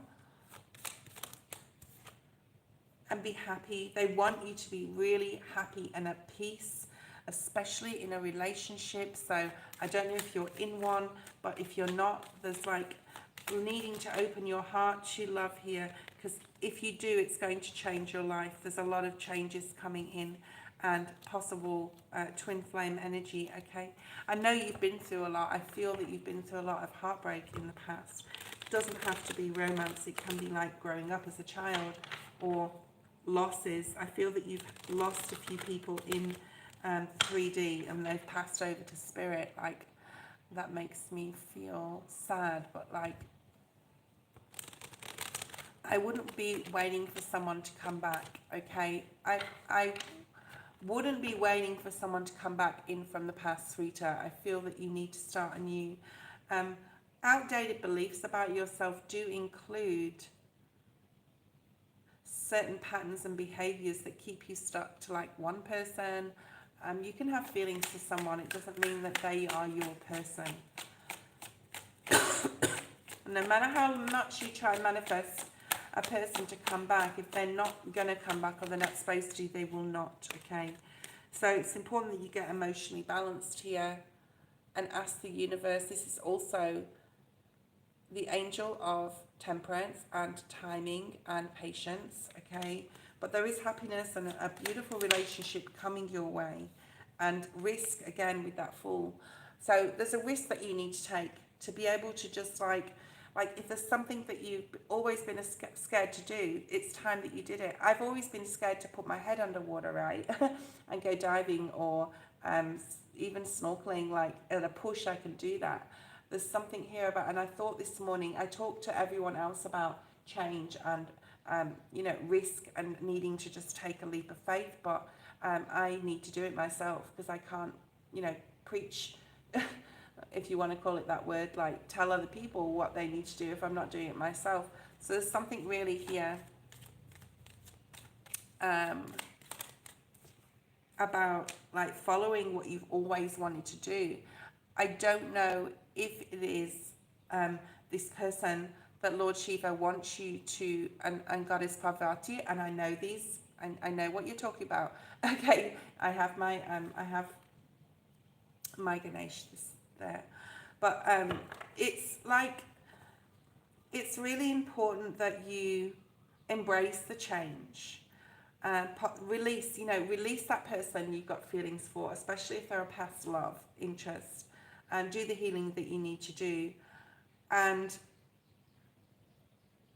And be happy. They want you to be really happy and at peace, especially in a relationship. So I don't know if you're in one, but if you're not, there's like needing to open your heart to love here, because if you do, it's going to change your life. There's a lot of changes coming in and possible twin flame energy, okay? I know you've been through a lot. I feel that you've been through a lot of heartbreak in the past. It doesn't have to be romance. It can be like growing up as a child or losses. I feel that you've lost a few people in 3D and they've passed over to spirit. Like, that makes me feel sad, but like, I wouldn't be waiting for someone to come back, okay? I wouldn't be waiting for someone to come back in from the past, sweetheart. I feel that you need to start anew. Outdated beliefs about yourself do include certain patterns and behaviors that keep you stuck to like one person. You can have feelings for someone. It doesn't mean that they are your person. No matter how much you try and manifest a person to come back, if they're not going to come back or they're not supposed to, they will not, okay? So it's important that you get emotionally balanced here and ask the universe. This is also the angel of temperance and timing and patience, okay? But there is happiness and a beautiful relationship coming your way, and risk again with that Fool. So there's a risk that you need to take to be able to just like if there's something that you've always been scared to do, it's time that you did it. I've always been scared to put my head underwater, right? And go diving or even snorkeling. Like at a push I can do that. There's something here about, and I thought this morning, I talked to everyone else about change and you know, risk and needing to just take a leap of faith, but I need to do it myself, because I can't, you know, preach if you want to call it that word, like tell other people what they need to do if I'm not doing it myself. So there's something really here about like following what you've always wanted to do. I don't know if it is this person that Lord Shiva wants you to, and Goddess Parvati, and I know these, I know what you're talking about. Okay, I have my Ganesh there, but it's like, it's really important that you embrace the change, release, you know, release that person you've got feelings for, especially if they're a past love interest, and do the healing that you need to do, and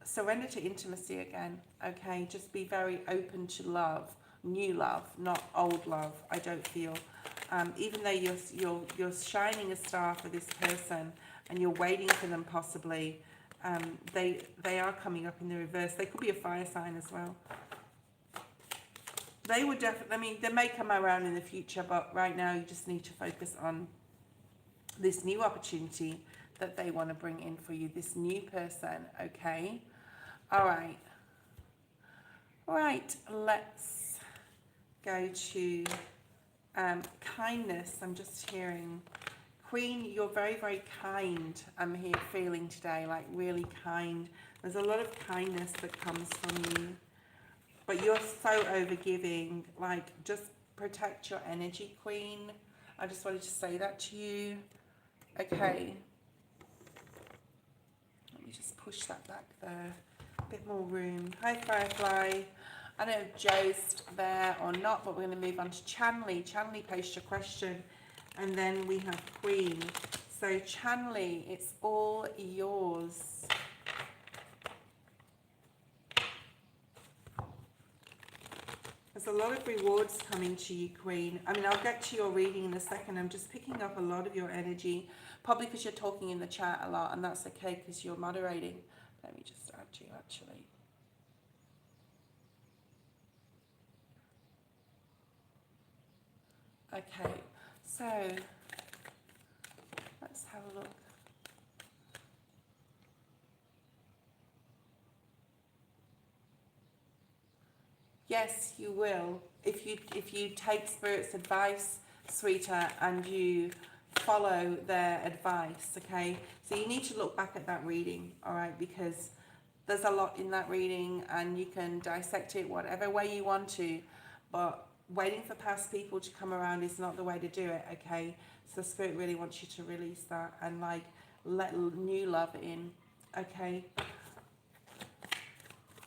surrender to intimacy again. Okay, just be very open to love, new love, not old love. I don't feel, even though you're shining a star for this person and you're waiting for them possibly, they are coming up in the reverse. They could be a fire sign as well. They would definitely, I mean, they may come around in the future, but right now you just need to focus on this new opportunity that they want to bring in for you, this new person. Okay, all right, let's go to kindness. I'm just hearing, Queen, you're very, very kind. I'm here feeling today, like really kind. There's a lot of kindness that comes from you, but you're so overgiving. Like, just protect your energy, Queen. I just wanted to say that to you. Okay, let me just push that back there, a bit more room. Hi Firefly, I don't know if Joe's there or not, but we're going to move on to Chanley. Chanley posed your question, and then we have Queen. So Chanley, it's all yours. There's a lot of rewards coming to you, Queen. I mean, I'll get to your reading in a second. I'm just picking up a lot of your energy, probably because you're talking in the chat a lot, and that's okay because you're moderating. Let me just add you, actually. Okay, so let's have a look. Yes, you will. If you take Spirit's advice, sweetheart, and you follow their advice, okay? So you need to look back at that reading, all right? Because there's a lot in that reading, and you can dissect it whatever way you want to, but waiting for past people to come around is not the way to do it, okay? So Spirit really wants you to release that and like let new love in, okay?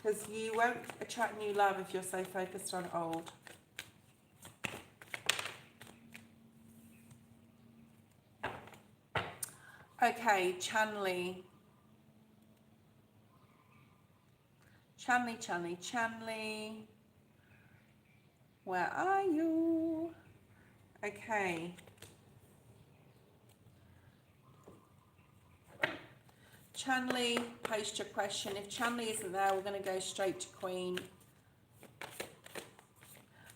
Because you won't attract new love if you're so focused on old. Okay, Chanley. Chanley. Where are you? Okay. Chanley, post your question. If Chanley isn't there, we're going to go straight to Queen.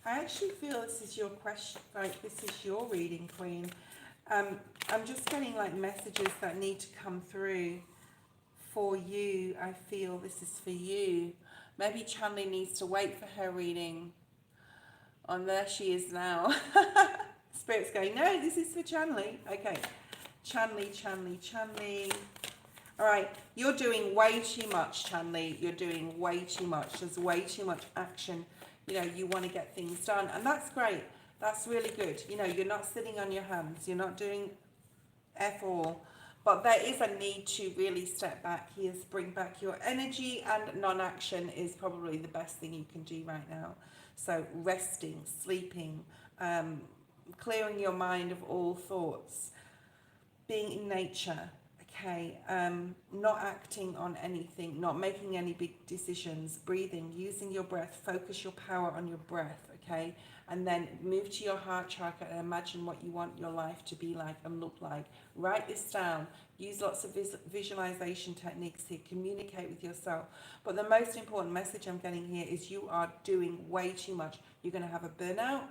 I actually feel this is your question, like this is your reading, Queen. I'm just getting like messages that need to come through for you. I feel this is for you. Maybe Chanley needs to wait for her reading. And there she is now. Spirit's going, no, this is for Chanley. Okay, Chanley. All right, you're doing way too much, Chanley. You're doing way too much. There's way too much action. You know, you want to get things done, and that's great. That's really good. You know, you're not sitting on your hands. You're not doing F all. But there is a need to really step back here, bring back your energy, and non-action is probably the best thing you can do right now. So resting, sleeping, clearing your mind of all thoughts, being in nature, okay, not acting on anything, not making any big decisions, breathing, using your breath, focus your power on your breath, okay, and then move to your heart chakra and imagine what you want your life to be like and look like. Write this down, use lots of visualization techniques here, communicate with yourself. But the most important message I'm getting here is you are doing way too much. You're going to have a burnout,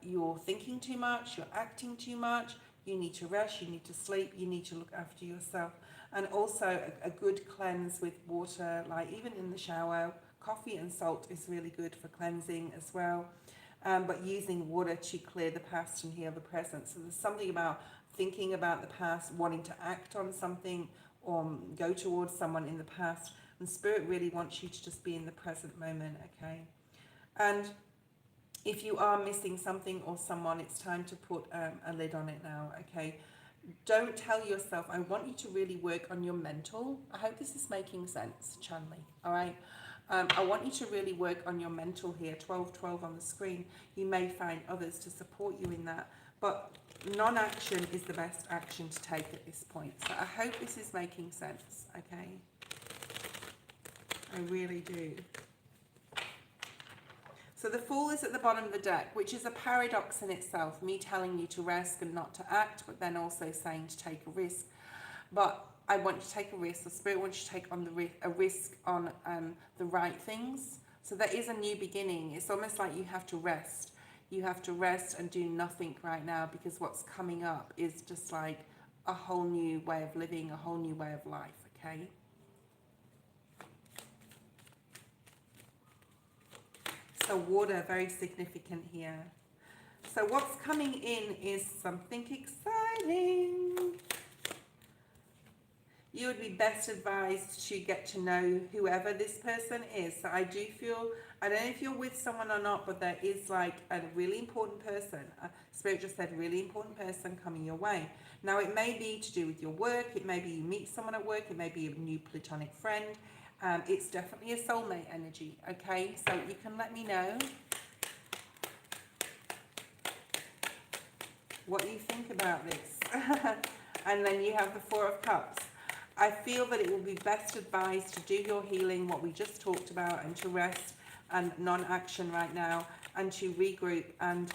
you're thinking too much, you're acting too much. You need to rest, you need to sleep, you need to look after yourself. And also a good cleanse with water, like even in the shower. Coffee and salt is really good for cleansing as well. But using water to clear the past and heal the present. So there's something about thinking about the past, wanting to act on something or go towards someone in the past. And Spirit really wants you to just be in the present moment, okay? And if you are missing something or someone, it's time to put a lid on it now, okay? Don't tell yourself, I want you to really work on your mental. I hope this is making sense, Chanley, all right? I want you to really work on your mental here, 1212 on the screen. You may find others to support you in that, but non-action is the best action to take at this point. So I hope this is making sense, okay? I really do. So the Fool is at the bottom of the deck, which is a paradox in itself, me telling you to rest and not to act, but then also saying to take a risk. But I want you to take a risk. The Spirit wants you to take on a risk on the right things. So there is a new beginning. It's almost like you have to rest. You have to rest and do nothing right now, because what's coming up is just like a whole new way of living, a whole new way of life, okay? So water, very significant here. So what's coming in is something exciting. You would be best advised to get to know whoever this person is. So I do feel, I don't know if you're with someone or not, but there is like a really important person. Spirit just said really important person coming your way. Now it may be to do with your work. It may be you meet someone at work. It may be a new platonic friend. It's definitely a soulmate energy, okay? So you can let me know what you think about this. And then you have the Four of Cups. I feel that it will be best advised to do your healing, what we just talked about, and to rest and non-action right now, and to regroup, and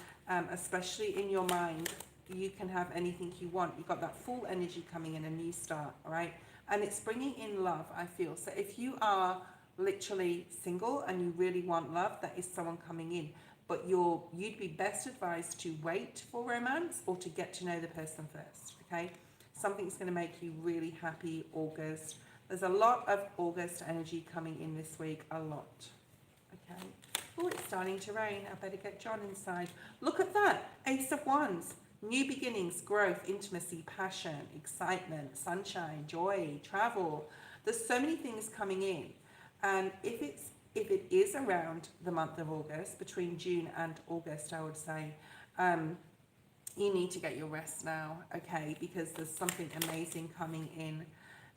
especially in your mind, you can have anything you want. You've got that full energy coming in, a new start, all right? And it's bringing in love, I feel. So if you are literally single and you really want love, that is someone coming in. But you'd be best advised to wait for romance or to get to know the person first, okay? Something's going to make you really happy, August. There's a lot of August energy coming in this week, a lot, okay? Oh, it's starting to rain. I better get John inside. Look at that, Ace of Wands. New beginnings, growth, intimacy, passion, excitement, sunshine, joy, travel. There's so many things coming in. And if it is around the month of August, between June and August, I would say, you need to get your rest now, okay? Because there's something amazing coming in.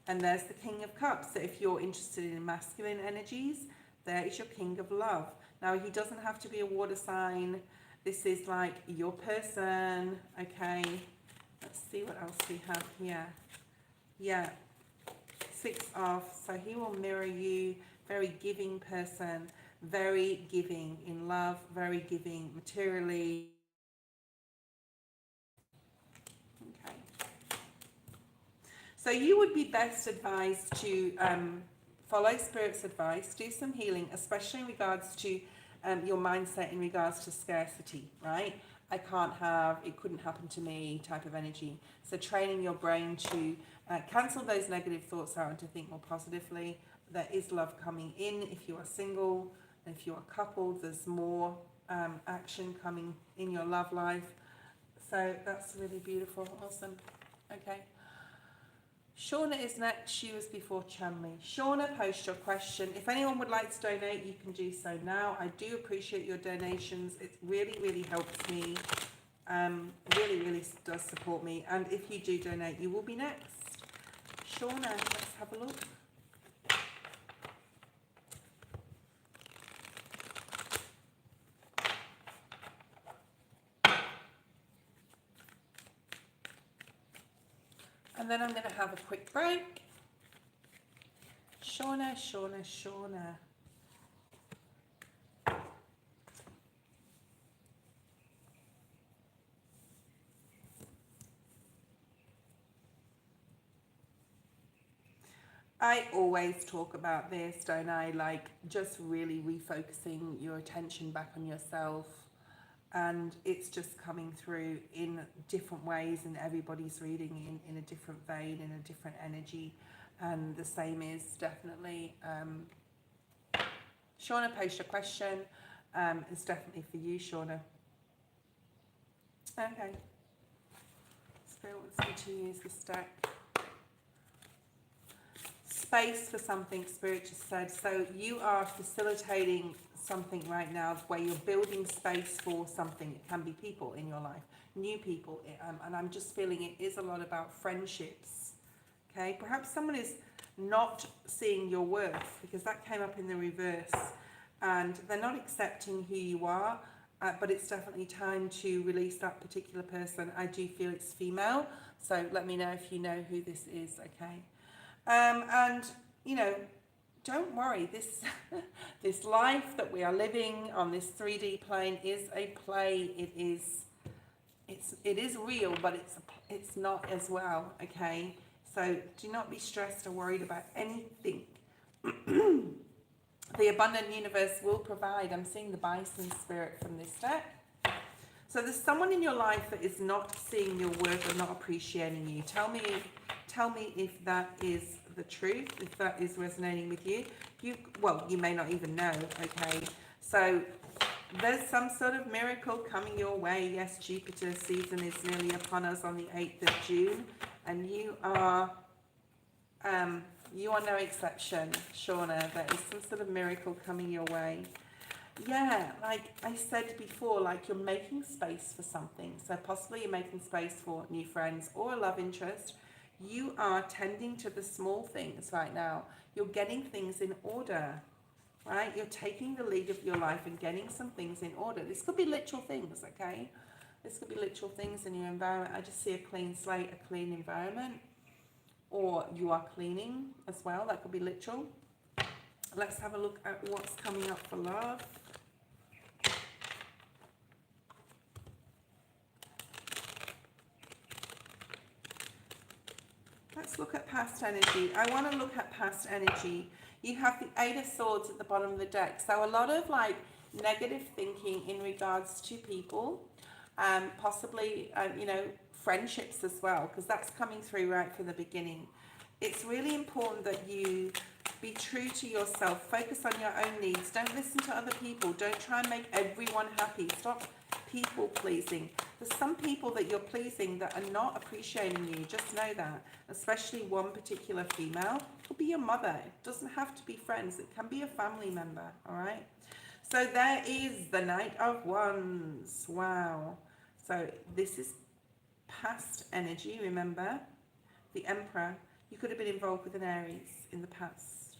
And there's the King of Cups. So if you're interested in masculine energies, there is your King of Love. Now, he doesn't have to be a water sign. This is like your person, okay? Let's see what else we have here. Yeah, 6 of, so he will mirror you, very giving person, very giving in love, very giving materially. Okay. So you would be best advised to follow Spirit's advice, do some healing, especially in regards to your mindset in regards to scarcity, right? I can't have, it couldn't happen to me type of energy. So training your brain to cancel those negative thoughts out and to think more positively. There is love coming in if you are single. If you are coupled, there's more action coming in your love life. So that's really beautiful. Awesome. Okay. Shauna is next. She was before Chanley. Shauna, post your question. If anyone would like to donate, you can do so now. I do appreciate your donations. It really, really helps me Really, really does support me. And if you do donate, you will be next. Shauna, let's have a look. And then I'm going to have a quick break. Shauna, Shauna, Shauna. I always talk about this, don't I? Like just really refocusing your attention back on yourself. And it's just coming through in different ways, and everybody's reading in a different vein, in a different energy. And the same is definitely, Shauna, post your question. It's definitely for you, Shauna. Okay. Spirit wants me to use this deck. Space for something, Spirit just said. So you are facilitating something right now where you're building space for something. It can be people in your life, new people. And I'm just feeling it is a lot about friendships. Okay, perhaps someone is not seeing your worth, because that came up in the reverse. And they're not accepting who you are, but it's definitely time to release that particular person. I do feel it's female, so let me know if you know who this is, okay? And, you know, don't worry, this this life that we are living on this 3D plane is a play. It is real, but it's not as well, okay? So do not be stressed or worried about anything. The abundant universe will provide. I'm seeing the bison spirit from this deck. So there's someone in your life that is not seeing your worth and not appreciating you. Tell me if that is the truth, if that is resonating with you. Well, you may not even know, okay? So there's some sort of miracle coming your way. Yes, Jupiter season is nearly upon us on the 8th of June, and you are no exception, Shauna. There is some sort of miracle coming your way. Yeah, like I said before, like you're making space for something. So possibly you're making space for new friends or a love interest. You are tending to the small things right now. You're getting things in order, right? You're taking the lead of your life and getting some things in order. This could be literal things, okay? This could be literal things in your environment. I just see a clean slate, a clean environment. Or you are cleaning as well. That could be literal. Let's have a look at what's coming up for love. Let's look at past energy. I want to look at past energy. You have the 8 of Swords at the bottom of the deck. So a lot of like negative thinking in regards to people, possibly, you know, friendships as well, because that's coming through right from the beginning. It's really important that you be true to yourself. Focus on your own needs. Don't listen to other people. Don't try and make everyone happy. Stop people pleasing. There's some people that you're pleasing that are not appreciating you. Just know that. Especially one particular female. It could be your mother. It doesn't have to be friends. It can be a family member. All right. So there is the Knight of Wands. Wow. So this is past energy. Remember, the Emperor. You could have been involved with an Aries in the past.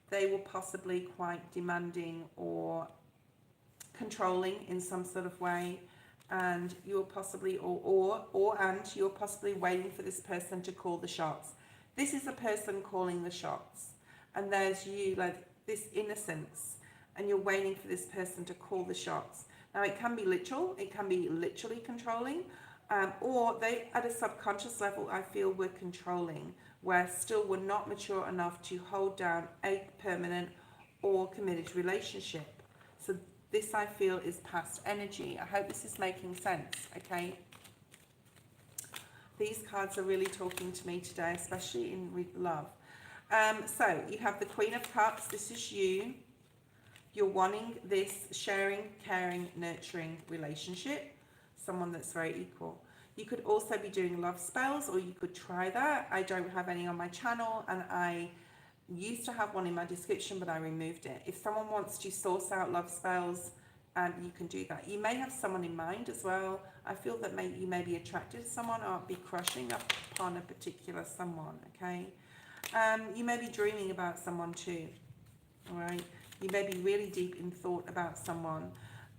They were possibly quite demanding or controlling in some sort of way, and you're possibly you're possibly waiting for this person to call the shots. This is a person calling the shots, and there's you, like this innocence, and you're waiting for this person to call the shots. Now it can be literal, it can be literally controlling, or they at a subconscious level I feel were controlling, where still were not mature enough to hold down a permanent or committed relationship. So this I feel is past energy. I hope this is making sense, okay? These cards are really talking to me today, especially in love. So you have the Queen of Cups. This is you. You're wanting this sharing, caring, nurturing relationship. Someone that's very equal. You could also be doing love spells, or you could try that. I don't have any on my channel, and I used to have one in my description, but I removed it. If someone wants to source out love spells, and you can do that. You may have someone in mind as well. I feel that you may be attracted to someone or be crushing up upon a particular someone, okay? You may be dreaming about someone too, all right? You may be really deep in thought about someone.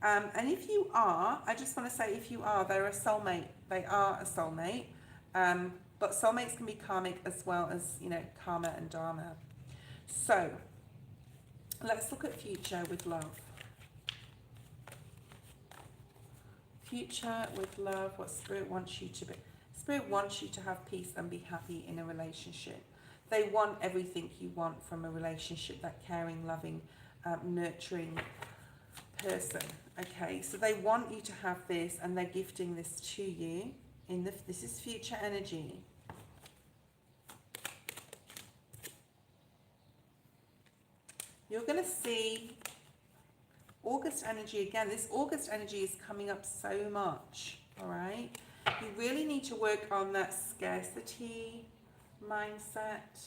And if you are, I just want to say, if you are, they're a soulmate. They are a soulmate. But soulmates can be karmic as well as, you know, karma and dharma. So, let's look at future with love. Future with love, what Spirit wants you to be. Spirit wants you to have peace and be happy in a relationship. They want everything you want from a relationship, that caring, loving, nurturing person. Okay, so they want you to have this, and they're gifting this to you. This is future energy. You're going to see August energy again. This August energy is coming up so much, all right? You really need to work on that scarcity mindset.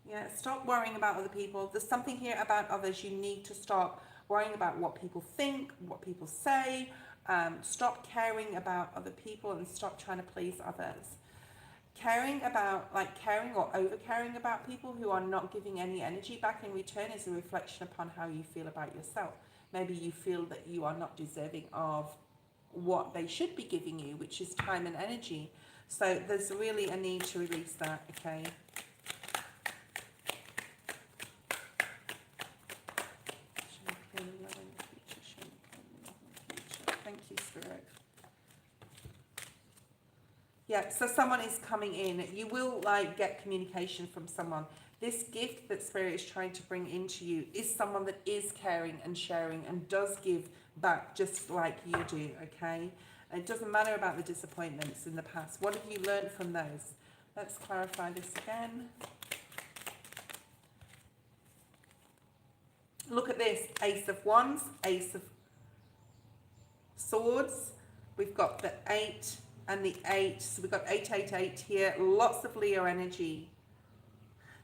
Yeah, stop worrying about other people. There's something here about others. You need to stop worrying about what people think, what people say. Stop caring about other people and stop trying to please others. Caring or over caring about people who are not giving any energy back in return is a reflection upon how you feel about yourself. Maybe you feel that you are not deserving of what they should be giving you, which is time and energy. So there's really a need to release that, okay? Thank you, Spirit. Yeah, so someone is coming in. You will get communication from someone. This gift that Spirit is trying to bring into you is someone that is caring and sharing and does give back just like you do, okay? And it doesn't matter about the disappointments in the past. What have you learned from those? Let's clarify this again. Look at this. Ace of Wands, Ace of Swords. We've got the 8 and the 8. So we've got 888 here. Lots of Leo energy.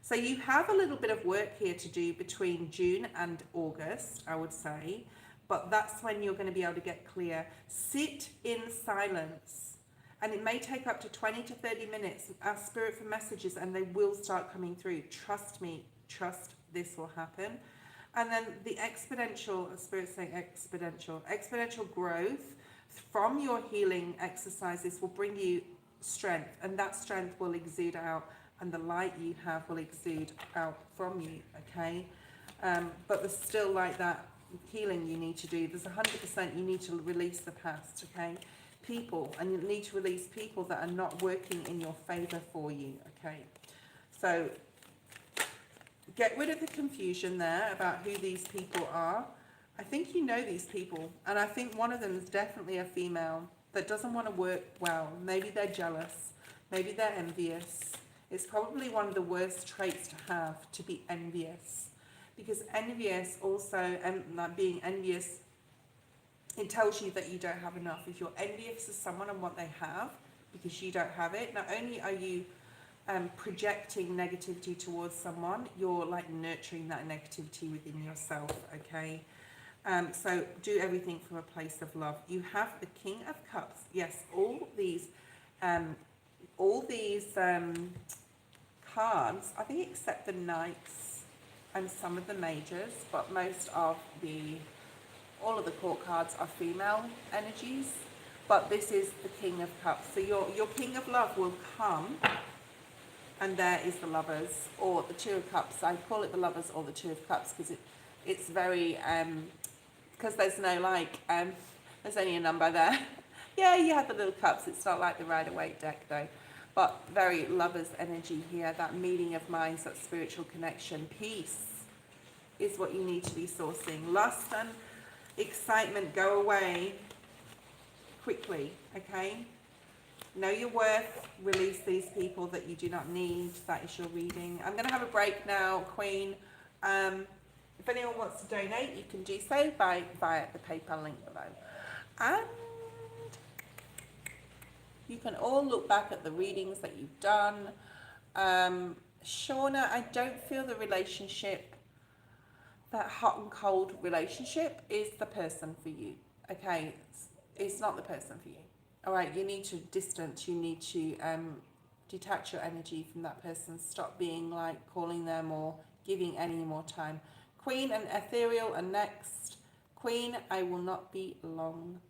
So you have a little bit of work here to do between June and August, I would say. But that's when you're going to be able to get clear. Sit in silence. And it may take up to 20 to 30 minutes. Ask Spirit for messages and they will start coming through. Trust me. Trust this will happen. And then the exponential, Spirit's saying exponential growth from your healing exercises will bring you strength. And that strength will exude out. And the light you have will exude out from you, okay? But there's still that healing you need to do. There's 100% you need to release the past, okay? People, and you need to release people that are not working in your favor for you, okay? So get rid of the confusion there about who these people are. I think you know these people, and I think one of them is definitely a female that doesn't want to work well. Maybe they're jealous, maybe they're envious. It's probably one of the worst traits to have, to be envious. Because envious also, and being envious, it tells you that you don't have enough. If you're envious of someone and what they have, because you don't have it, not only are you projecting negativity towards someone, you're nurturing that negativity within yourself, okay? So do everything from a place of love. You have the King of Cups. Yes, all these cards, I think except the Knights and some of the majors, but all of the court cards are female energies, but this is the King of Cups. So your King of Love will come, and there is the Lovers, or the Two of Cups. I call it the Lovers or the Two of Cups because it's very, because there's no there's only a number there. Yeah, you have the little cups. It's not like the Rider-Waite deck though. But very Lovers energy here, that meeting of minds, that spiritual connection. Peace is what you need to be sourcing. Lust and excitement go away quickly, okay? Know your worth, release these people that you do not need. That is your reading. I'm going to have a break now, Queen. If anyone wants to donate, you can do so via the PayPal link below. And you can all look back at the readings that you've done. Shauna, I don't feel the relationship that hot and cold relationship is the person for you. Okay, it's not the person for you. All right, you need to distance. You need to detach your energy from that person. Stop being like calling them or giving any more time. Queen and Ethereal are next. Queen, I will not be long.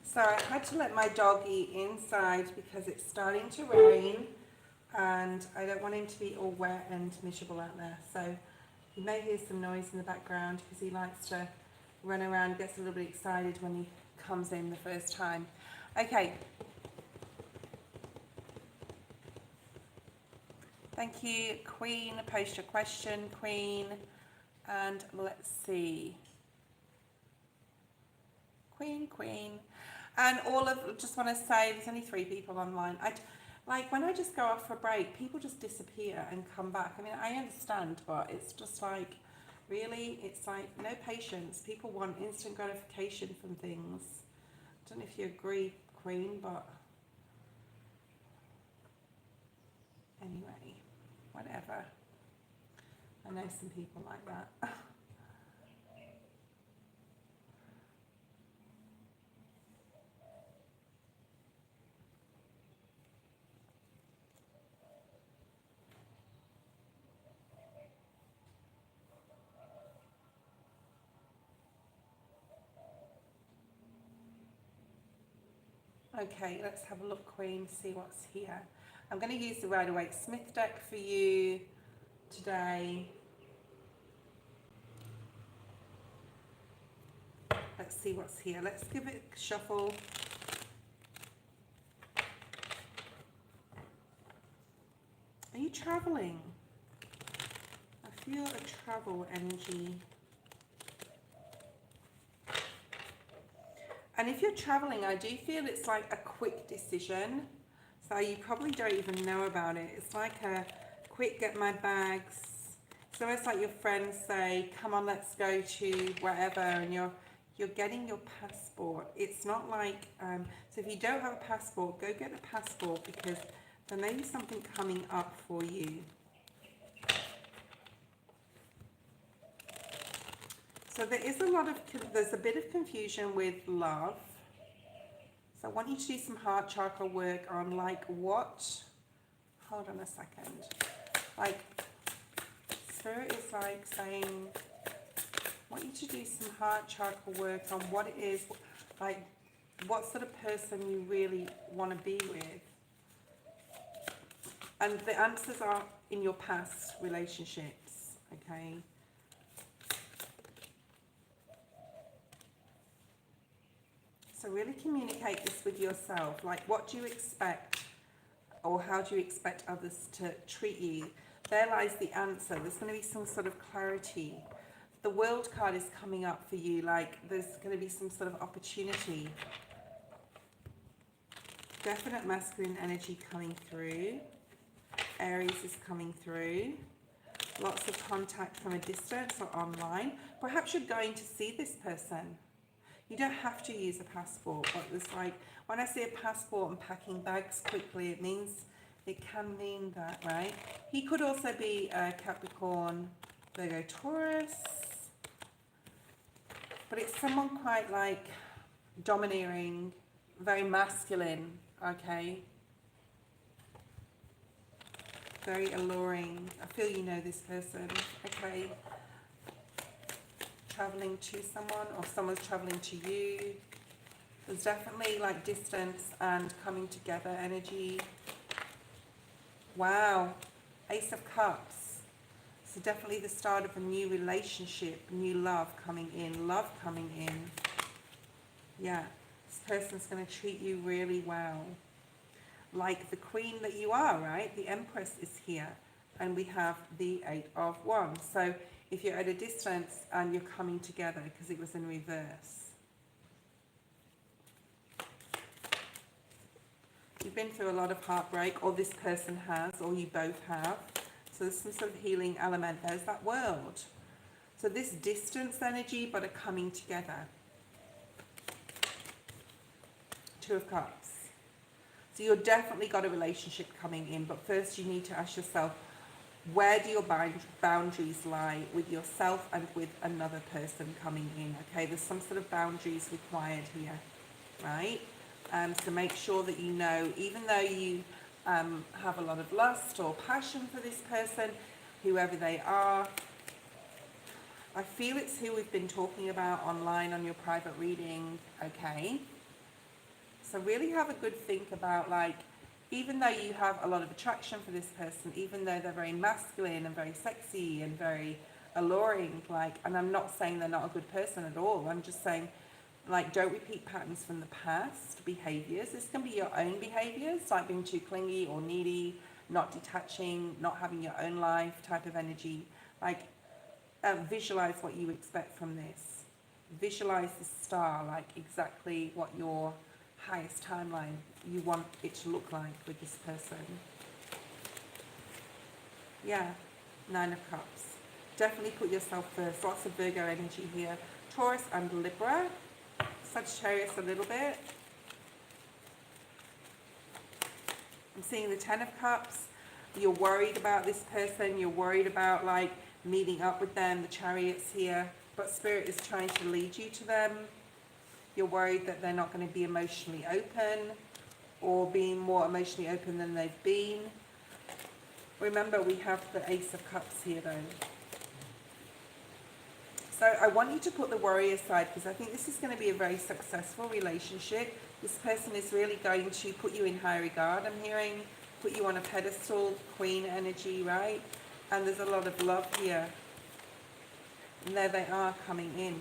So I had to let my doggy inside because it's starting to rain and I don't want him to be all wet and miserable out there. So you may hear some noise in the background because he likes to run around, gets a little bit excited when he comes in the first time. Okay. Thank you, Queen. Post your question, Queen. And let's see. Queen. And all of, just want to say, there's only 3 people online. Like, when I just go off for a break, people just disappear and come back. I mean, I understand, but it's just like, really, it's like, no patience. People want instant gratification from things. I don't know if you agree, Queen, but whatever. I know some people like that. Okay, let's have a look, Queen, see what's here. I'm going to use the Rider-Waite-Smith deck for you today. Let's see what's here. Let's give it a shuffle. Are you traveling? I feel a travel energy. And if you're traveling, I do feel it's like a quick decision. So you probably don't even know about it. It's like a quick get my bags. It's almost like your friends say, come on, let's go to wherever, and you're getting your passport. It's not like, so if you don't have a passport, go get a passport, because there may be something coming up for you. So there's a bit of confusion with love. So I want you to do some heart chakra work on like what, hold on a second. Like Spirit is like saying, I want you to do some heart chakra work on what it is, like what sort of person you really want to be with. And the answers are in your past relationships, okay? So really communicate this with yourself. Like, what do you expect, or how do you expect others to treat you? There lies the answer. There's going to be some sort of clarity. The World card is coming up for you. Like, there's going to be some sort of opportunity. Definite masculine energy coming through. Aries is coming through. Lots of contact from a distance or online. Perhaps you're going to see this person. You don't have to use a passport, but it's like, when I say a passport and packing bags quickly, it can mean that, right? He could also be a Capricorn, Virgo, Taurus, but it's someone quite like domineering, very masculine, okay? Very alluring. I feel you know this person, okay? Traveling to someone, or someone's traveling to you. There's definitely like distance and coming together energy. Wow, Ace of Cups. So definitely the start of a new relationship, new love coming in, love coming in. Yeah, this person's going to treat you really well. Like the queen that you are, right? The Empress is here. And we have the Eight of Wands. So if you're at a distance and you're coming together, because it was in reverse. You've been through a lot of heartbreak, or this person has, or you both have. So there's some sort of healing element. There's that World. So this distance energy, but a coming together. Two of Cups. So you've definitely got a relationship coming in, but first you need to ask yourself, where do your boundaries lie with yourself and with another person coming in? Okay, there's some sort of boundaries required here, right? So make sure that you know, even though you have a lot of lust or passion for this person, whoever they are, I feel it's who we've been talking about online on your private reading, okay? So really have a good think about, like, even though you have a lot of attraction for this person, even though they're very masculine and very sexy and very alluring, like, and I'm not saying they're not a good person at all, I'm just saying, like, don't repeat patterns from the past, behaviors. This can be your own behaviors, like being too clingy or needy, not detaching, not having your own life type of energy. Like, visualize what you expect from this. Visualize the star, like exactly what your highest timeline you want it to look like with this person. Yeah, Nine of Cups. Definitely put yourself first. Lots of Virgo energy here. Taurus and Libra. Sagittarius a little bit. I'm seeing the Ten of Cups. You're worried about this person. You're worried about like meeting up with them. The Chariot's here, but Spirit is trying to lead you to them. You're worried that they're not going to be emotionally open, or being more emotionally open than they've been. Remember, we have the Ace of Cups here though. So I want you to put the worry aside, because I think this is going to be a very successful relationship. This person is really going to put you in high regard, I'm hearing. Put you on a pedestal, Queen energy, right? And there's a lot of love here. And there they are coming in.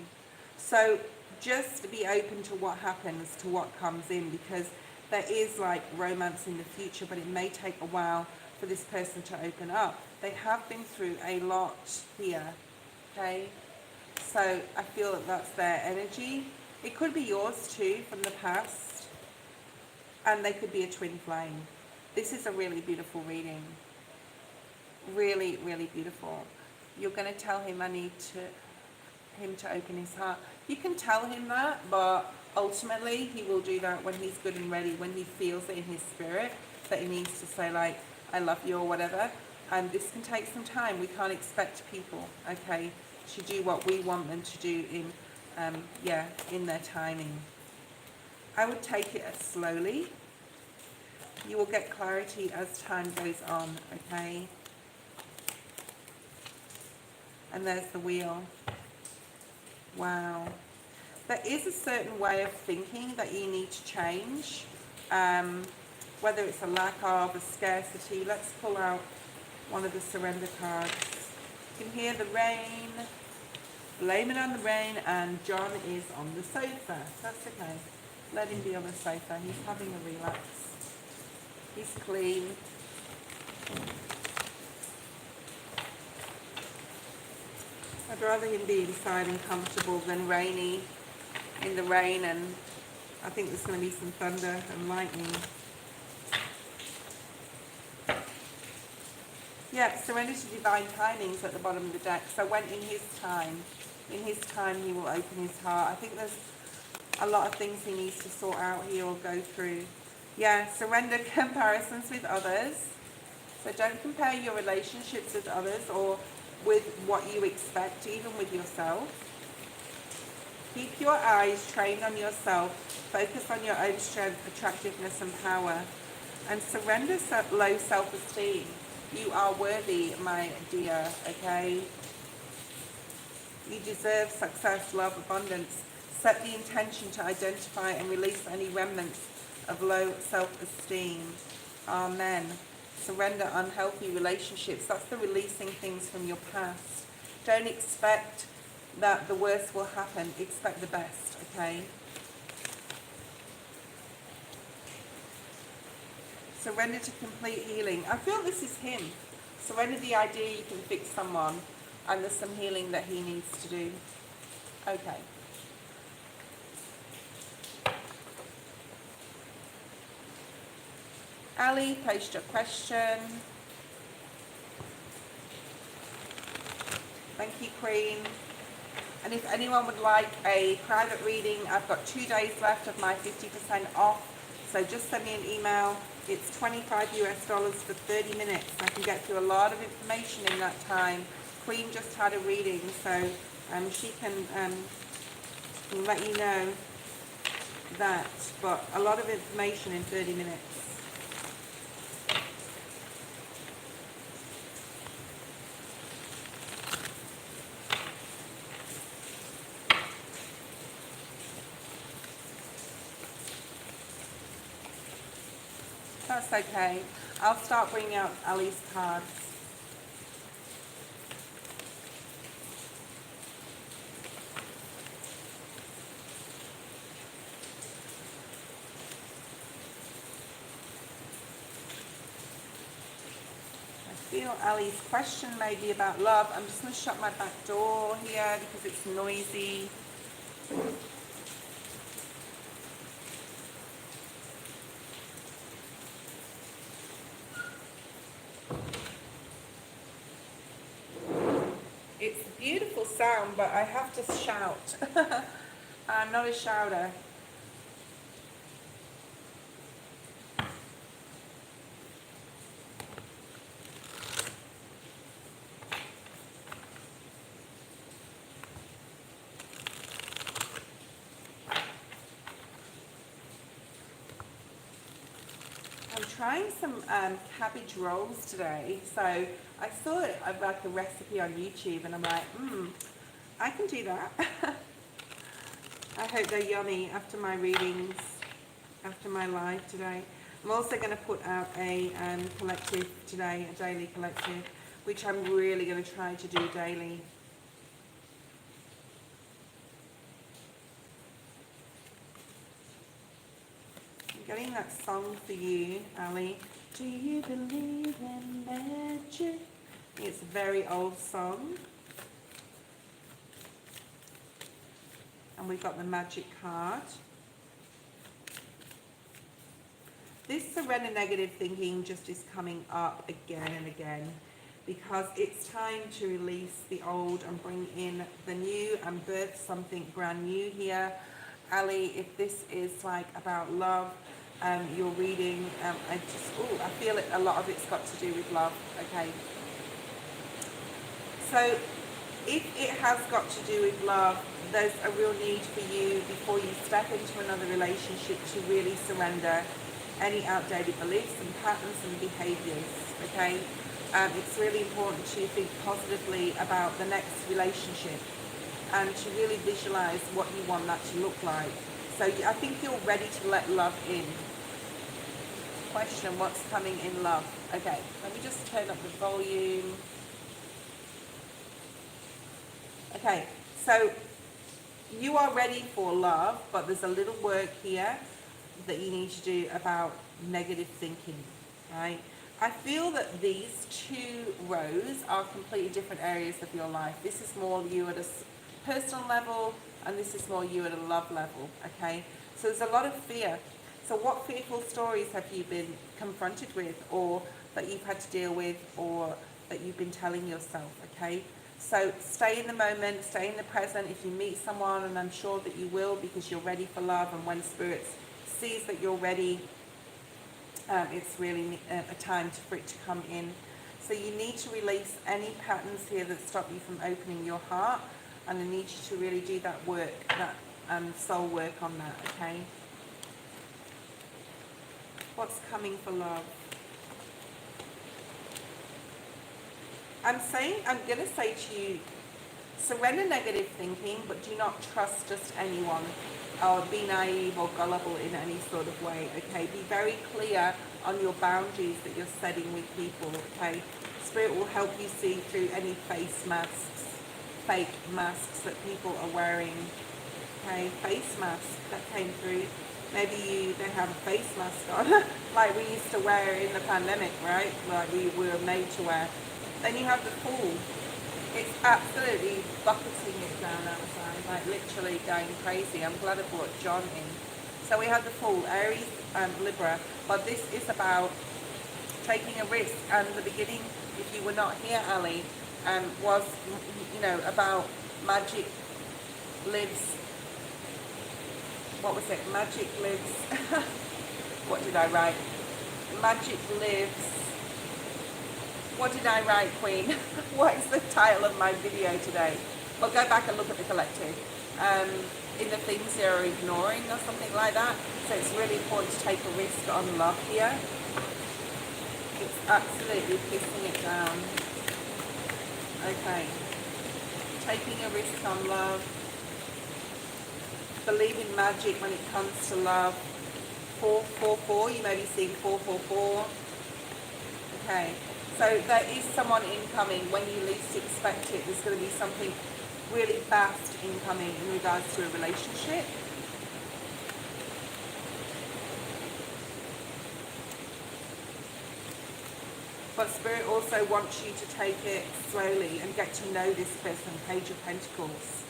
So just be open to what happens, to what comes in, because there is like romance in the future, but it may take a while for this person to open up. They have been through a lot here, okay? So I feel that that's their energy. It could be yours too from the past, and they could be a twin flame. This is a really beautiful reading. Really, really beautiful. You're going to tell him him to open his heart. You can tell him that, but ultimately he will do that when he's good and ready, when he feels it in his spirit that he needs to say like, I love you or whatever. And this can take some time. We can't expect people, okay, to do what we want them to do in their timing. I would take it as slowly. You will get clarity as time goes on, okay? And there's the Wheel. Wow. There is a certain way of thinking that you need to change, whether it's a lack of, a scarcity. Let's pull out one of the surrender cards. You can hear the rain. Blame it on the rain, and John is on the sofa. That's okay. Let him be on the sofa. He's having a relax. He's clean. I'd rather him be inside and comfortable than rainy, in the rain, and I think there's going to be some thunder and lightning. Yeah, surrender to divine timings at the bottom of the deck. So when in his time he will open his heart. I think there's a lot of things he needs to sort out here or go through. Yeah, surrender comparisons with others. So don't compare your relationships with others or with what you expect, even with yourself. Keep your eyes trained on yourself. Focus on your own strength, attractiveness and power. And surrender low self-esteem. You are worthy, my dear, okay? You deserve success, love, abundance. Set the intention to identify and release any remnants of low self-esteem. Amen. Surrender unhealthy relationships. That's the releasing things from your past. Don't expect that the worst will happen. Expect the best, okay? Surrender to complete healing. I feel this is him. Surrender the idea you can fix someone, and there's some healing that he needs to do. Okay. Ali, post your question. Thank you, Queen. And if anyone would like a private reading, I've got 2 days left of my 50% off. So just send me an email. It's $25 US for 30 minutes. I can get through a lot of information in that time. Queen just had a reading, so she can let you know that. But a lot of information in 30 minutes. That's okay. I'll start bringing out Ali's cards. I feel Ali's question may be about love. I'm just going to shut my back door here because it's noisy. It's a beautiful sound, but I have to shout. I'm not a shouter. trying some cabbage rolls today. So I saw it like a recipe on YouTube, and I'm like, I can do that. I hope they're yummy after my readings, after my live today. I'm also going to put out a collective today, a daily collective, which I'm really going to try to do daily. Getting that song for you, Ali. Do you believe in magic? It's a very old song. And we've got the magic card. This surrender negative thinking just is coming up again and again, because it's time to release the old and bring in the new and birth something brand new here. Ali, if this is like about love, you're reading, I feel it, a lot of it's got to do with love, okay? So if it has got to do with love, there's a real need for you, before you step into another relationship, to really surrender any outdated beliefs and patterns and behaviors, okay? It's really important to think positively about the next relationship and to really visualize what you want that to look like. So I think you're ready to let love in. Question, what's coming in love? Okay, let me just turn up the volume. Okay, so you are ready for love, but there's a little work here that you need to do about negative thinking, right? I feel that these two rows are completely different areas of your life. This is more you at a personal level, and this is more you at a love level, okay? So there's a lot of fear. So what fearful stories have you been confronted with, or that you've had to deal with, or that you've been telling yourself, okay? So stay in the moment, stay in the present. If you meet someone, and I'm sure that you will, because you're ready for love, and when Spirit sees that you're ready, it's really a time for it to come in. So you need to release any patterns here that stop you from opening your heart, and I need you to really do that work, that soul work on that, okay? What's coming for love? I'm going to say to you, surrender negative thinking, but do not trust just anyone, or be naive or gullible in any sort of way, okay? Be very clear on your boundaries that you're setting with people, okay? Spirit will help you see through any face masks, fake masks that people are wearing, okay? Face mask that came through. Maybe they have a face mask on, like we used to wear in the pandemic, right? Like we were made to wear. Then you have the Fool. It's absolutely bucketing it down outside, like literally going crazy. I'm glad I brought John in. So we have the Fool, Aries and Libra, but this is about taking a risk. And the beginning, if you were not here, Ali, was, about magic lives. What was it? Magic lives. What did I write? Magic lives. What did I write, Queen? What is the title of my video today? Well, go back and look at the collective. In the things you're ignoring or something like that. So it's really important to take a risk on love here. It's absolutely pissing it down. Okay. Taking a risk on love. Believe in magic when it comes to love. 444, you may be seeing 444. Okay. So there is someone incoming when you least expect it. There's going to be something really fast incoming in regards to a relationship. But Spirit also wants you to take it slowly and get to know this person, Page of Pentacles.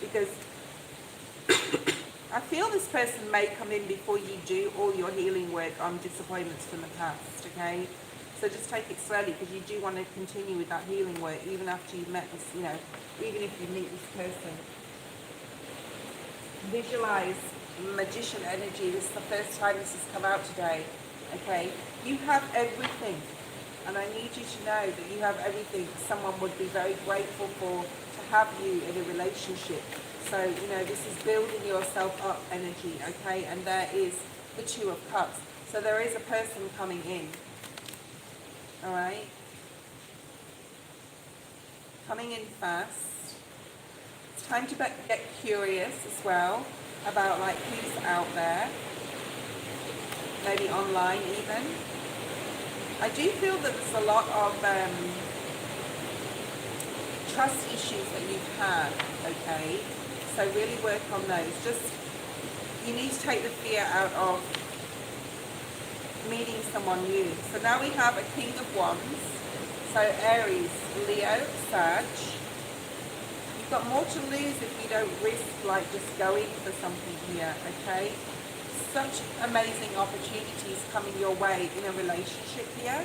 Because I feel this person may come in before you do all your healing work on disappointments from the past, okay? So just take it slowly, because you do want to continue with that healing work even after you've met this, even if you meet this person. Visualize magician energy. This is the first time this has come out today, okay? You have everything, and I need you to know that you have everything someone would be very grateful for to have you in a relationship. So, this is building yourself up energy, okay? And there is the Two of Cups. So there is a person coming in. All right. Coming in fast. It's time to get curious as well about like who's out there. Maybe online even. I do feel that there's a lot of trust issues that you've had, okay? So really work on those. Just, you need to take the fear out of meeting someone new. So now we have a King of Wands. So Aries, Leo, Sag. You've got more to lose if you don't risk like just going for something here, okay? Such amazing opportunities coming your way in a relationship here.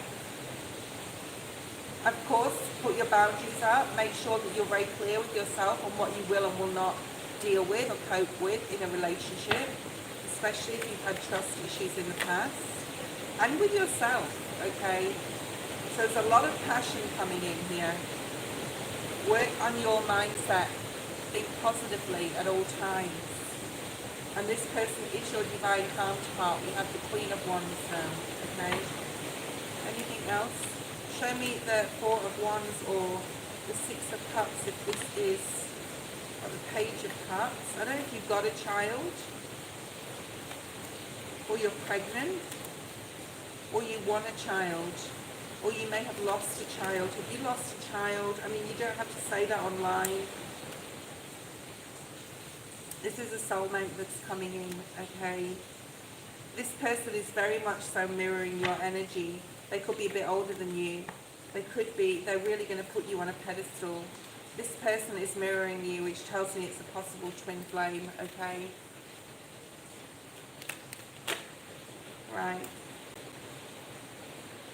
Of course, put your boundaries up. Make sure that you're very clear with yourself on what you will and will not deal with or cope with in a relationship, especially if you've had trust issues in the past. And with yourself, okay? So there's a lot of passion coming in here. Work on your mindset. Think positively at all times. And this person is your divine counterpart. We have the Queen of Wands now, okay? Anything else? Show me the Four of Wands or the Six of Cups if this is, or the Page of Cups. I don't know if you've got a child, or you're pregnant, or you want a child, or you may have lost a child. Have you lost a child? I mean, you don't have to say that online. This is a soulmate that's coming in, okay? This person is very much so mirroring your energy. They could be a bit older than you. They're really going to put you on a pedestal. This person is mirroring you, which tells me it's a possible twin flame, okay? Right.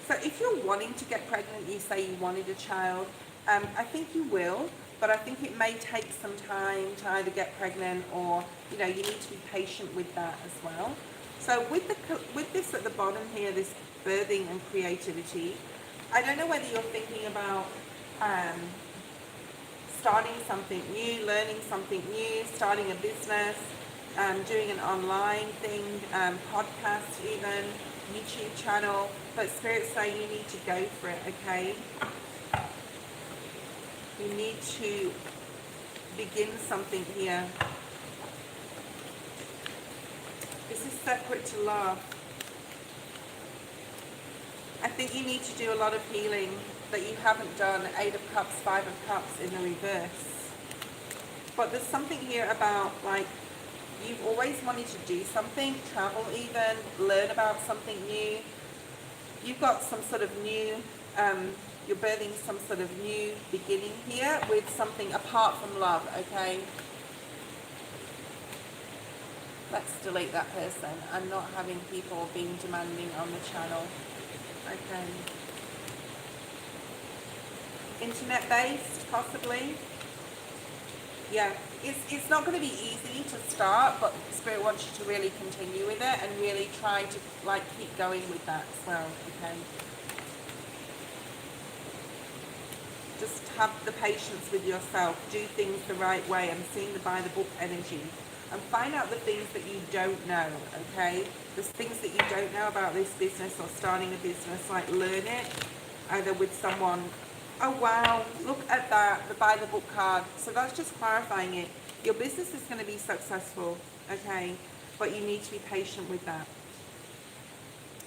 So if you're wanting to get pregnant, you say you wanted a child, I think you will, but I think it may take some time to either get pregnant or, you know, you need to be patient with that as well. So with this at the bottom here, this birthing and creativity, I don't know whether you're thinking about starting something new, learning something new, starting a business, doing an online thing, podcast even, YouTube channel, but Spirit's saying you need to go for it, okay? You need to begin something here. This is separate to love. I think you need to do a lot of healing that you haven't done. Eight of Cups, Five of Cups in the reverse. But there's something here about, like, you've always wanted to do something, travel even, learn about something new. You've got some sort of new, you're birthing some sort of new beginning here with something apart from love, okay? Let's delete that person. I'm not having people being demanding on the channel. Okay. Internet-based, possibly. Yeah, it's not going to be easy to start, but Spirit wants you to really continue with it and really try to, like, keep going with that as well, okay? Just have the patience with yourself. Do things the right way. I'm seeing the by the book energy. And find out the things that you don't know, okay? There's things that you don't know about this business or starting a business, like learn it, either with someone. Oh wow, look at that, the by the book card. So that's just clarifying it. Your business is going to be successful, okay? But you need to be patient with that.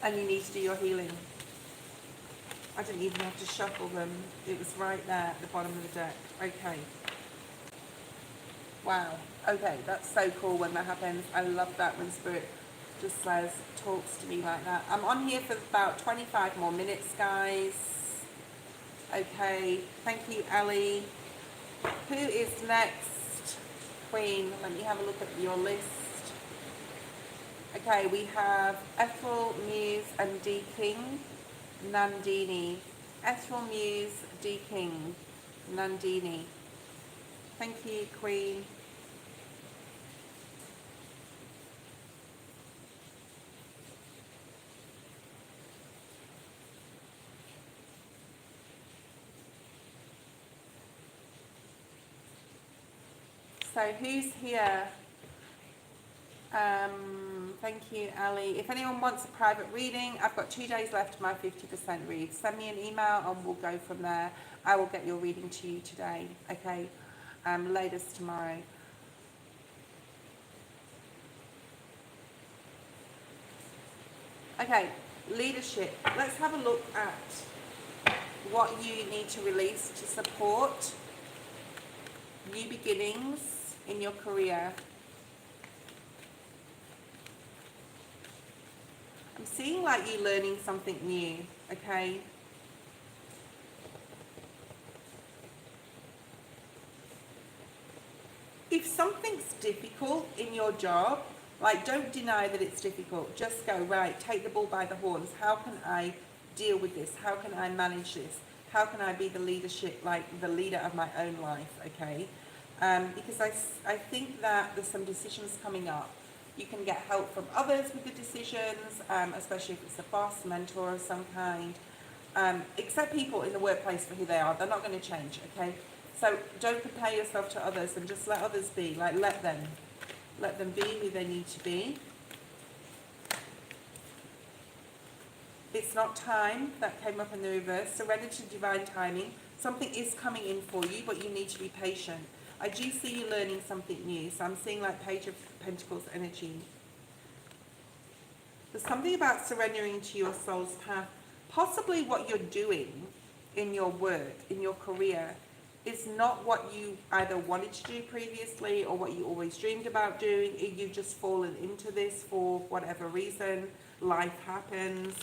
And you need to do your healing. I didn't even have to shuffle them. It was right there at the bottom of the deck. Okay. Wow. Okay, that's so cool when that happens. I love that when Spirit just says, talks to me like that. I'm on here for about 25 more minutes, guys. Okay, thank you, Ellie. Who is next? Queen, let me have a look at your list. Okay, we have Ethel, Muse, and D. King, Nandini. Ethel, Muse, D. King, Nandini. Thank you, Queen. So who's here Thank you, Ali. If anyone wants a private reading, I've got 2 days left of my 50% read. Send me an email and we'll go from there. I will get your reading to you today, okay? Latest tomorrow. Okay, leadership. Let's have a look at what you need to release to support new beginnings in your career. I'm seeing like you learning something new, okay? If something's difficult in your job, like don't deny that it's difficult. Just go, right, take the bull by the horns. How can I deal with this? How can I manage this? How can I be the leadership, like the leader of my own life, okay? Because I think that there's some decisions coming up. You can get help from others with the decisions, especially if it's a boss, mentor of some kind. Accept people in the workplace for who they are. They're not going to change, okay? So don't compare yourself to others and just let others be. Like, let them be who they need to be. It's not time. That came up in the reverse. Surrender to divine timing. Something is coming in for you, but you need to be patient. I do see you learning something new. So I'm seeing like Page of Pentacles energy. There's something about surrendering to your soul's path. Possibly what you're doing in your work, in your career, is not what you either wanted to do previously or what you always dreamed about doing. You've just fallen into this for whatever reason. Life happens.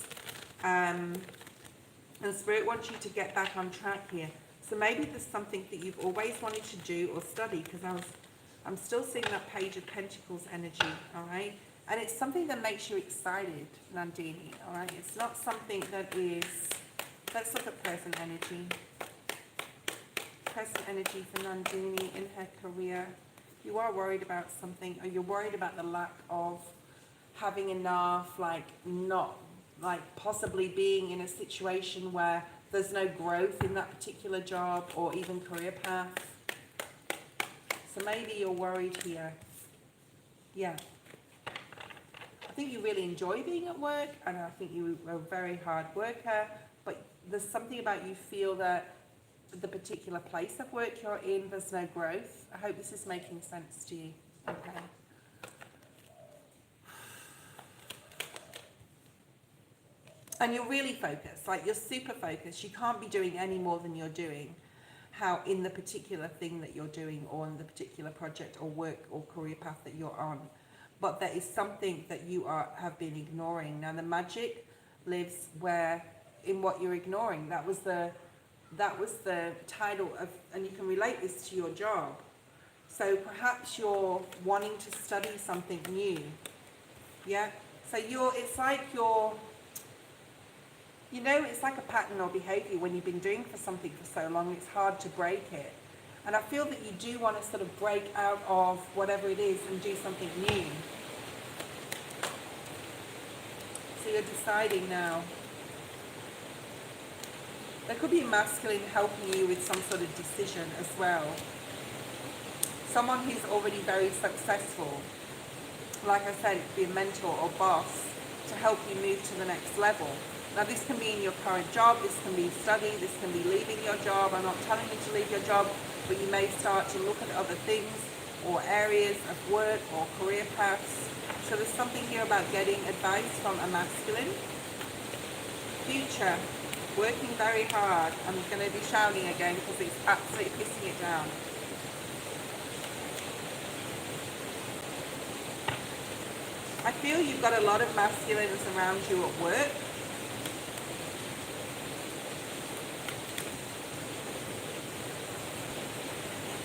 And Spirit wants you to get back on track here. So maybe there's something that you've always wanted to do or study, because I'm still seeing that Page of Pentacles energy, all right? And it's something that makes you excited, Nandini, all right? It's not something that is... Let's look at present energy. Present energy for Nandini in her career. You are worried about something, or you're worried about the lack of having enough, like not, like possibly being in a situation where there's no growth in that particular job or even career path. So maybe you're worried here. Yeah. I think you really enjoy being at work, and I think you are a very hard worker, but there's something about you feel that the particular place of work you're in, there's no growth. I hope this is making sense to you. Okay. And you're really focused, like you're super focused. You can't be doing any more than you're doing how in the particular thing that you're doing, or in the particular project or work or career path that you're on. But there is something that you have been ignoring. Now the magic lives where, in what you're ignoring. That was the title of, and you can relate this to your job. So perhaps you're wanting to study something new. Yeah? So it's like you're, you know, it's like a pattern or behavior when you've been doing for something for so long, it's hard to break it. And I feel that you do want to sort of break out of whatever it is and do something new. So you're deciding now. There could be a masculine helping you with some sort of decision as well. Someone who's already very successful. Like I said, it could be a mentor or boss to help you move to the next level. Now this can be in your current job, this can be study, this can be leaving your job. I'm not telling you to leave your job, but you may start to look at other things or areas of work or career paths. So there's something here about getting advice from a masculine. Future, working very hard. I'm going to be shouting again because it's absolutely pissing it down. I feel you've got a lot of masculines around you at work.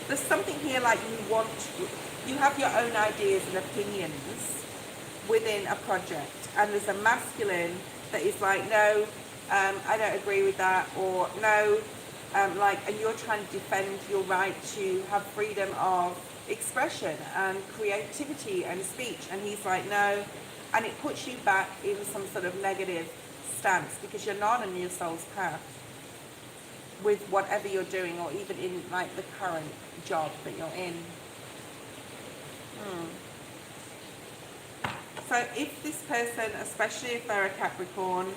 There's something here like you have your own ideas and opinions within a project, and there's a masculine that is like, no, I don't agree with that, or no, and you're trying to defend your right to have freedom of expression and creativity and speech, and he's like, no, and it puts you back in some sort of negative stance because you're not on your soul's path with whatever you're doing, or even in like the current job that you're in. So if this person, especially if they're a Capricorn,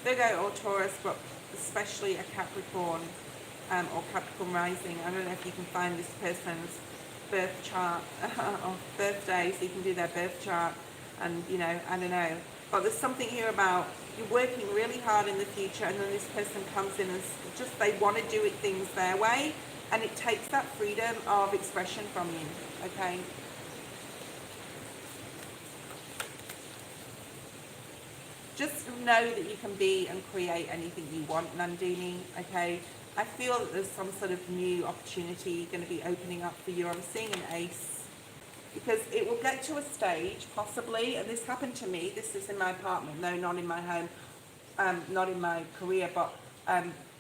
Virgo or Taurus, but especially a Capricorn or Capricorn rising, I don't know if you can find this person's birth chart or birthday, so you can do their birth chart, and you know, I don't know. But there's something here about you're working really hard in the future, and then this person comes in and just they want to do it things their way, and it takes that freedom of expression from you, okay? Just know that you can be and create anything you want, Nandini, okay? I feel that there's some sort of new opportunity going to be opening up for you. I'm seeing an ace, because it will get to a stage, possibly, and this happened to me, this is in my apartment, no, not in my home, not in my career, but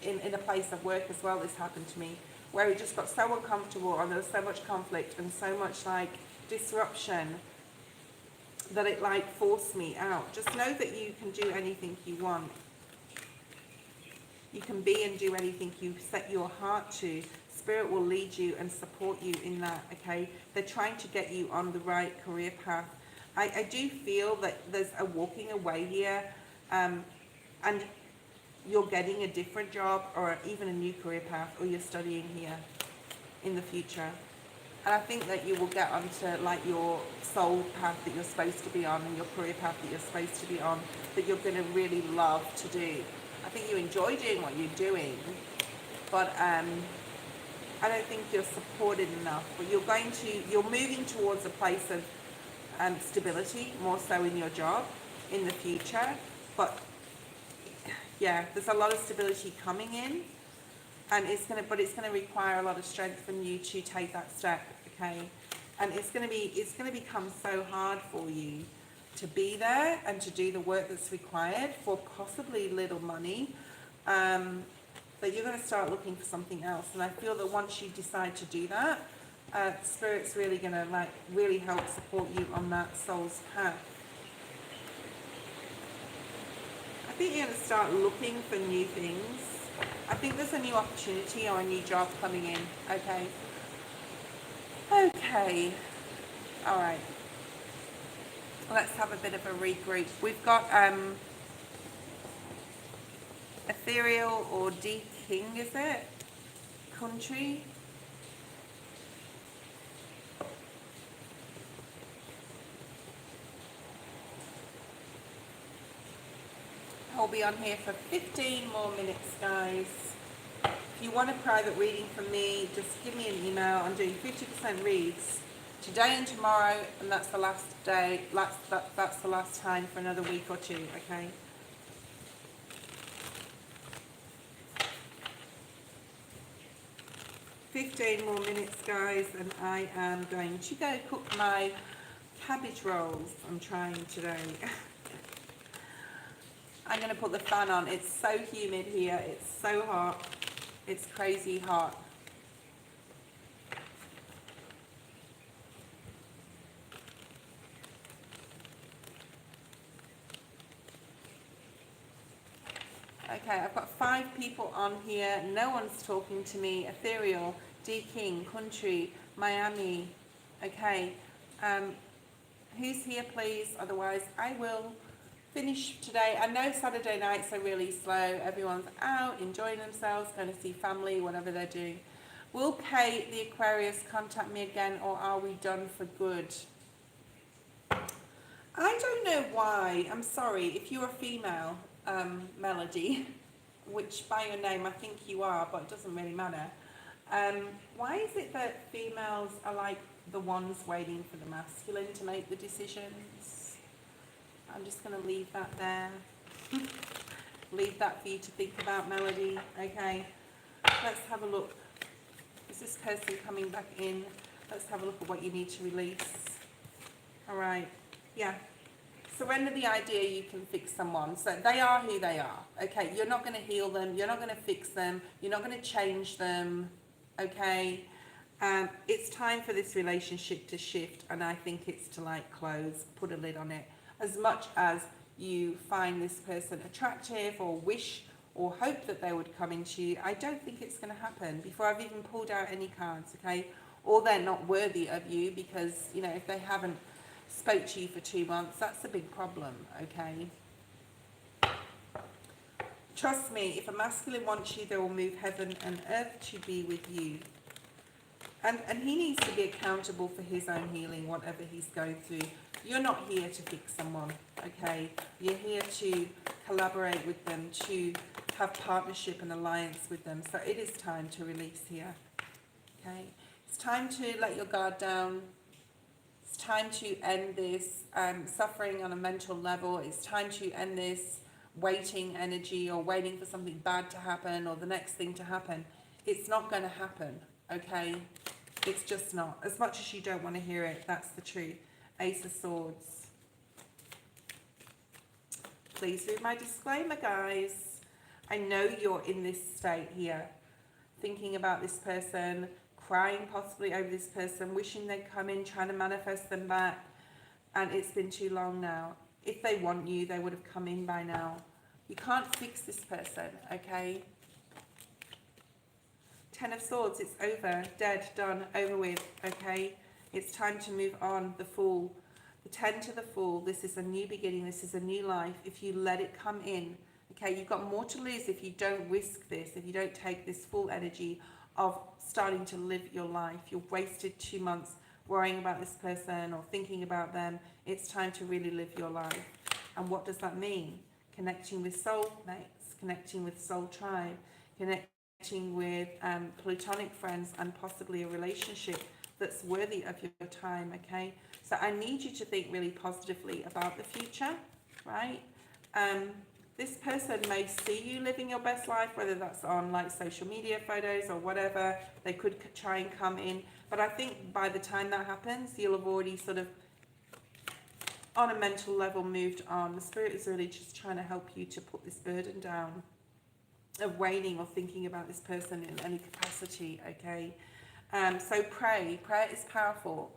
in a place of work as well, this happened to me, where it just got so uncomfortable, and there was so much conflict and so much like disruption that it like forced me out. Just know that you can do anything you want. You can be and do anything you set your heart to. Spirit will lead you and support you in that, okay? They're trying to get you on the right career path. I do feel that there's a walking away here, and you're getting a different job or even a new career path, or you're studying here in the future. And I think that you will get onto like your soul path that you're supposed to be on, and your career path that you're supposed to be on, that you're going to really love to do. I think you enjoy doing what you're doing, but I don't think you're supported enough. But you're moving towards a place of stability, more so in your job in the future. But yeah, there's a lot of stability coming in. And it's going to require a lot of strength from you to take that step, okay? And it's going to become so hard for you to be there and to do the work that's required for possibly little money, that you're going to start looking for something else. And I feel that once you decide to do that, Spirit's really going to like really help support you on that soul's path. I think you're going to start looking for new things. I think there's a new opportunity or a new job coming in, okay? Okay, all right. Let's have a bit of a regroup. We've got Ethereal or D King, is it? Country. I'll be on here for 15 more minutes, guys. If you want a private reading from me, just give me an email. I'm doing 50% reads today and tomorrow, and that's the last day. That's the last time for another week or two, okay? $15 more minutes, guys, and I am going to go cook my cabbage rolls. I'm trying today. I'm going to put the fan on. It's so humid here. It's so hot. It's crazy hot. Okay, I've got 5 people on here. No one's talking to me. Ethereal, D King, Country, Miami. Okay, who's here, please? Otherwise, I will finish today. I know Saturday nights are really slow. Everyone's out enjoying themselves, going to see family, whatever they're doing. Will Kate, the Aquarius, contact me again, or are we done for good? I don't know why. I'm sorry. If you're a female, Melody, which by your name I think you are, but it doesn't really matter. Why is it that females are like the ones waiting for the masculine to make the decisions? I'm just going to leave that there. Leave that for you to think about, Melody. Okay, let's have a look. Is this person coming back in? Let's have a look at what you need to release. All right, yeah. Surrender the idea you can fix someone. So they are who they are. Okay, you're not going to heal them. You're not going to fix them. You're not going to change them. Okay, it's time for this relationship to shift, and I think it's to like close, put a lid on it. As much as you find this person attractive or wish or hope that they would come into you, I don't think it's going to happen before I've even pulled out any cards, okay? Or they're not worthy of you because, you know, if they haven't spoke to you for 2 months. That's a big problem, okay? Trust me, if a masculine wants you, they will move heaven and earth to be with you. And he needs to be accountable for his own healing, whatever he's going through. You're not here to fix someone, okay? You're here to collaborate with them, to have partnership and alliance with them. So it is time to release here, okay? It's time to let your guard down. It's time to end this suffering on a mental level. It's time to end this waiting energy or waiting for something bad to happen or the next thing to happen. It's not going to happen, okay? It's just not. As much as you don't want to hear it, that's the truth. Ace of Swords. Please read my disclaimer, guys. I know you're in this state here, thinking about this person, crying possibly over this person, wishing they'd come in, trying to manifest them back, and it's been too long now. If they want you, they would have come in by now. You can't fix this person, okay? Ten of Swords, it's over, dead, done, over with, okay? It's time to move on. The Fool, the 10 to the Fool, this is a new beginning, this is a new life. If you let it come in, okay, you've got more to lose if you don't risk this, if you don't take this full energy of starting to live your life. You've wasted 2 months worrying about this person or thinking about them. It's time to really live your life. And what does that mean? Connecting with soulmates, connecting with soul tribe, connecting with platonic friends, and possibly a relationship that's worthy of your time, okay? So I need you to think really positively about the future, right? This person may see you living your best life, whether that's on like social media photos or whatever. They could try and come in, but I think by the time that happens, you'll have already sort of on a mental level moved on. The Spirit is really just trying to help you to put this burden down of waiting or thinking about this person in any capacity, okay? So pray. Prayer is powerful.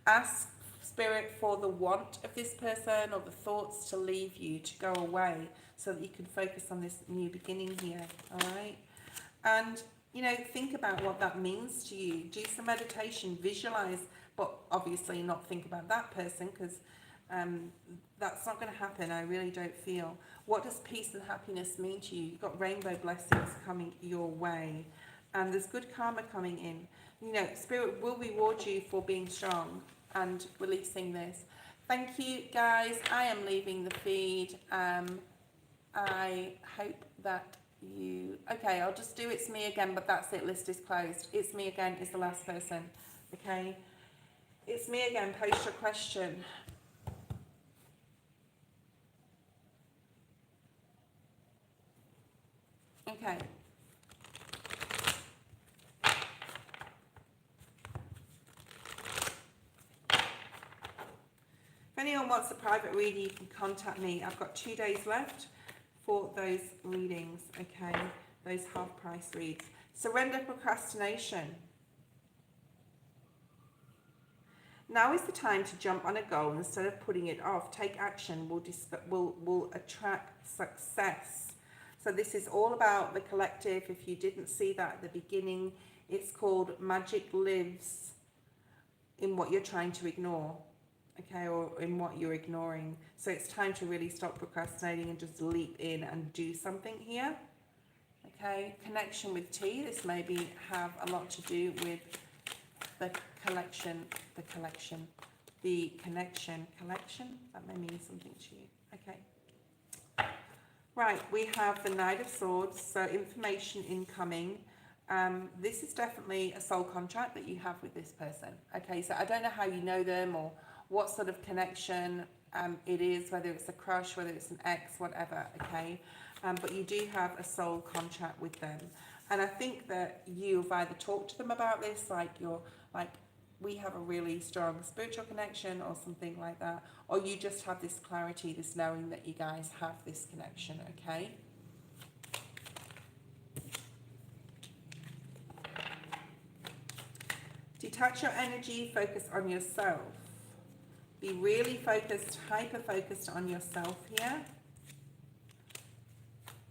Ask Spirit for the want of this person or the thoughts to leave you, to go away, so that you can focus on this new beginning here, all right? And, you know, think about what that means to you. Do some meditation, visualize, but obviously not think about that person, because that's not going to happen, I really don't feel. What does peace and happiness mean to you? You've got rainbow blessings coming your way, and there's good karma coming in. You know, Spirit will reward you for being strong and releasing this. Thank you, guys. I am leaving the feed. I hope that you... Okay, I'll just do It's Me Again, but that's it. List is closed. It's Me Again is the last person. Okay? It's Me Again. Post your question. Okay. If anyone wants a private reading, you can contact me. I've got 2 days left for those readings, okay? Those half-price reads. Surrender procrastination. Now is the time to jump on a goal instead of putting it off. Take action. Will attract success. So this is all about the collective. If you didn't see that at the beginning, it's called Magic Lives in what you're trying to ignore, okay, or in what you're ignoring. So it's time to really stop procrastinating and just leap in and do something here, okay? Connection with tea. This maybe have a lot to do with the connection. That may mean something to you, okay? Right, we have the Knight of Swords, so information incoming. This is definitely a soul contract that you have with this person. Okay, so I don't know how you know them or what sort of connection it is, whether it's a crush, whether it's an ex, whatever, okay? But you do have a soul contract with them. And I think that you've either talked to them about this, like we have a really strong spiritual connection or something like that, or you just have this clarity, this knowing that you guys have this connection, okay? Detach your energy, focus on yourself. Be really focused, hyper-focused on yourself here.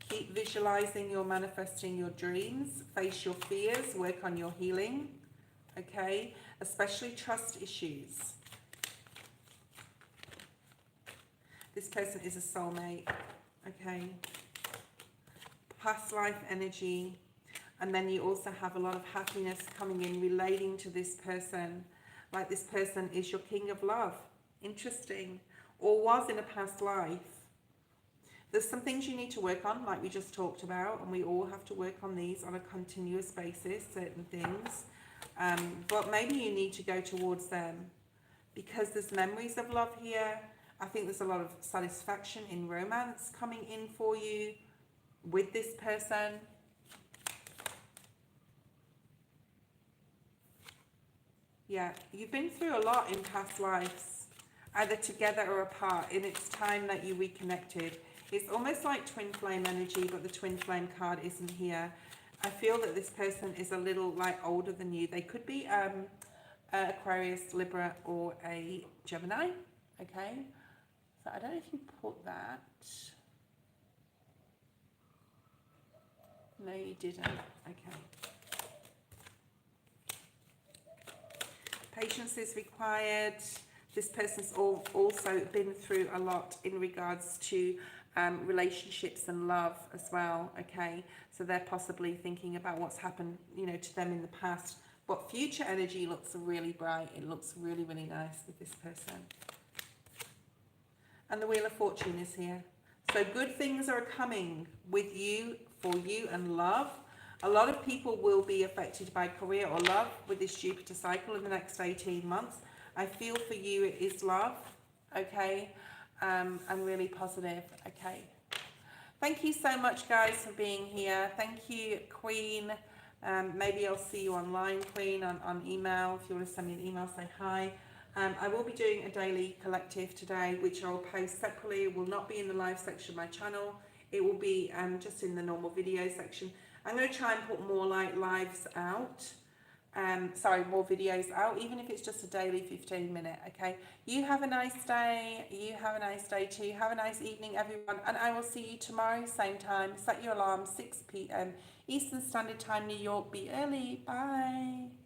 Keep visualizing you're manifesting your dreams. Face your fears, work on your healing, okay? Especially trust issues. This person is a soulmate, okay? Past life energy. And then you also have a lot of happiness coming in relating to this person. Like this person is your king of love. Interesting. Or was in a past life. There's some things you need to work on, like we just talked about, and we all have to work on these on a continuous basis, certain things. But maybe you need to go towards them because there's memories of love here. I think there's a lot of satisfaction in romance coming in for you with this person. Yeah, you've been through a lot in past lives, either together or apart, and it's time that you reconnected. It's almost like twin flame energy, but the twin flame card isn't here. I feel that this person is a little like older than you. They could be Aquarius, Libra, or a Gemini. Okay, so I don't know if you put that. No, you didn't. Okay. Patience is required. This person's also been through a lot in regards to relationships and love as well, okay? So they're possibly thinking about what's happened, you know, to them in the past. But future energy looks really bright. It looks really, really nice with this person. And the Wheel of Fortune is here. So good things are coming with you, for you, and love. A lot of people will be affected by career or love with this Jupiter cycle in the next 18 months. I feel for you it is love, okay? And really positive, okay? Thank you so much, guys, for being here. Thank you, Queen. Maybe I'll see you online, Queen, on email. If you want to send me an email, say hi. I will be doing a daily collective today, which I'll post separately. It will not be in the live section of my channel. It will be just in the normal video section. I'm going to try and put more like lives out. More videos out, even if it's just a daily 15-minute, okay? You have a nice day. You have a nice day too. Have a nice evening, everyone. And I will see you tomorrow, same time. Set your alarm, 6 p.m. Eastern Standard Time, New York. Be early. Bye.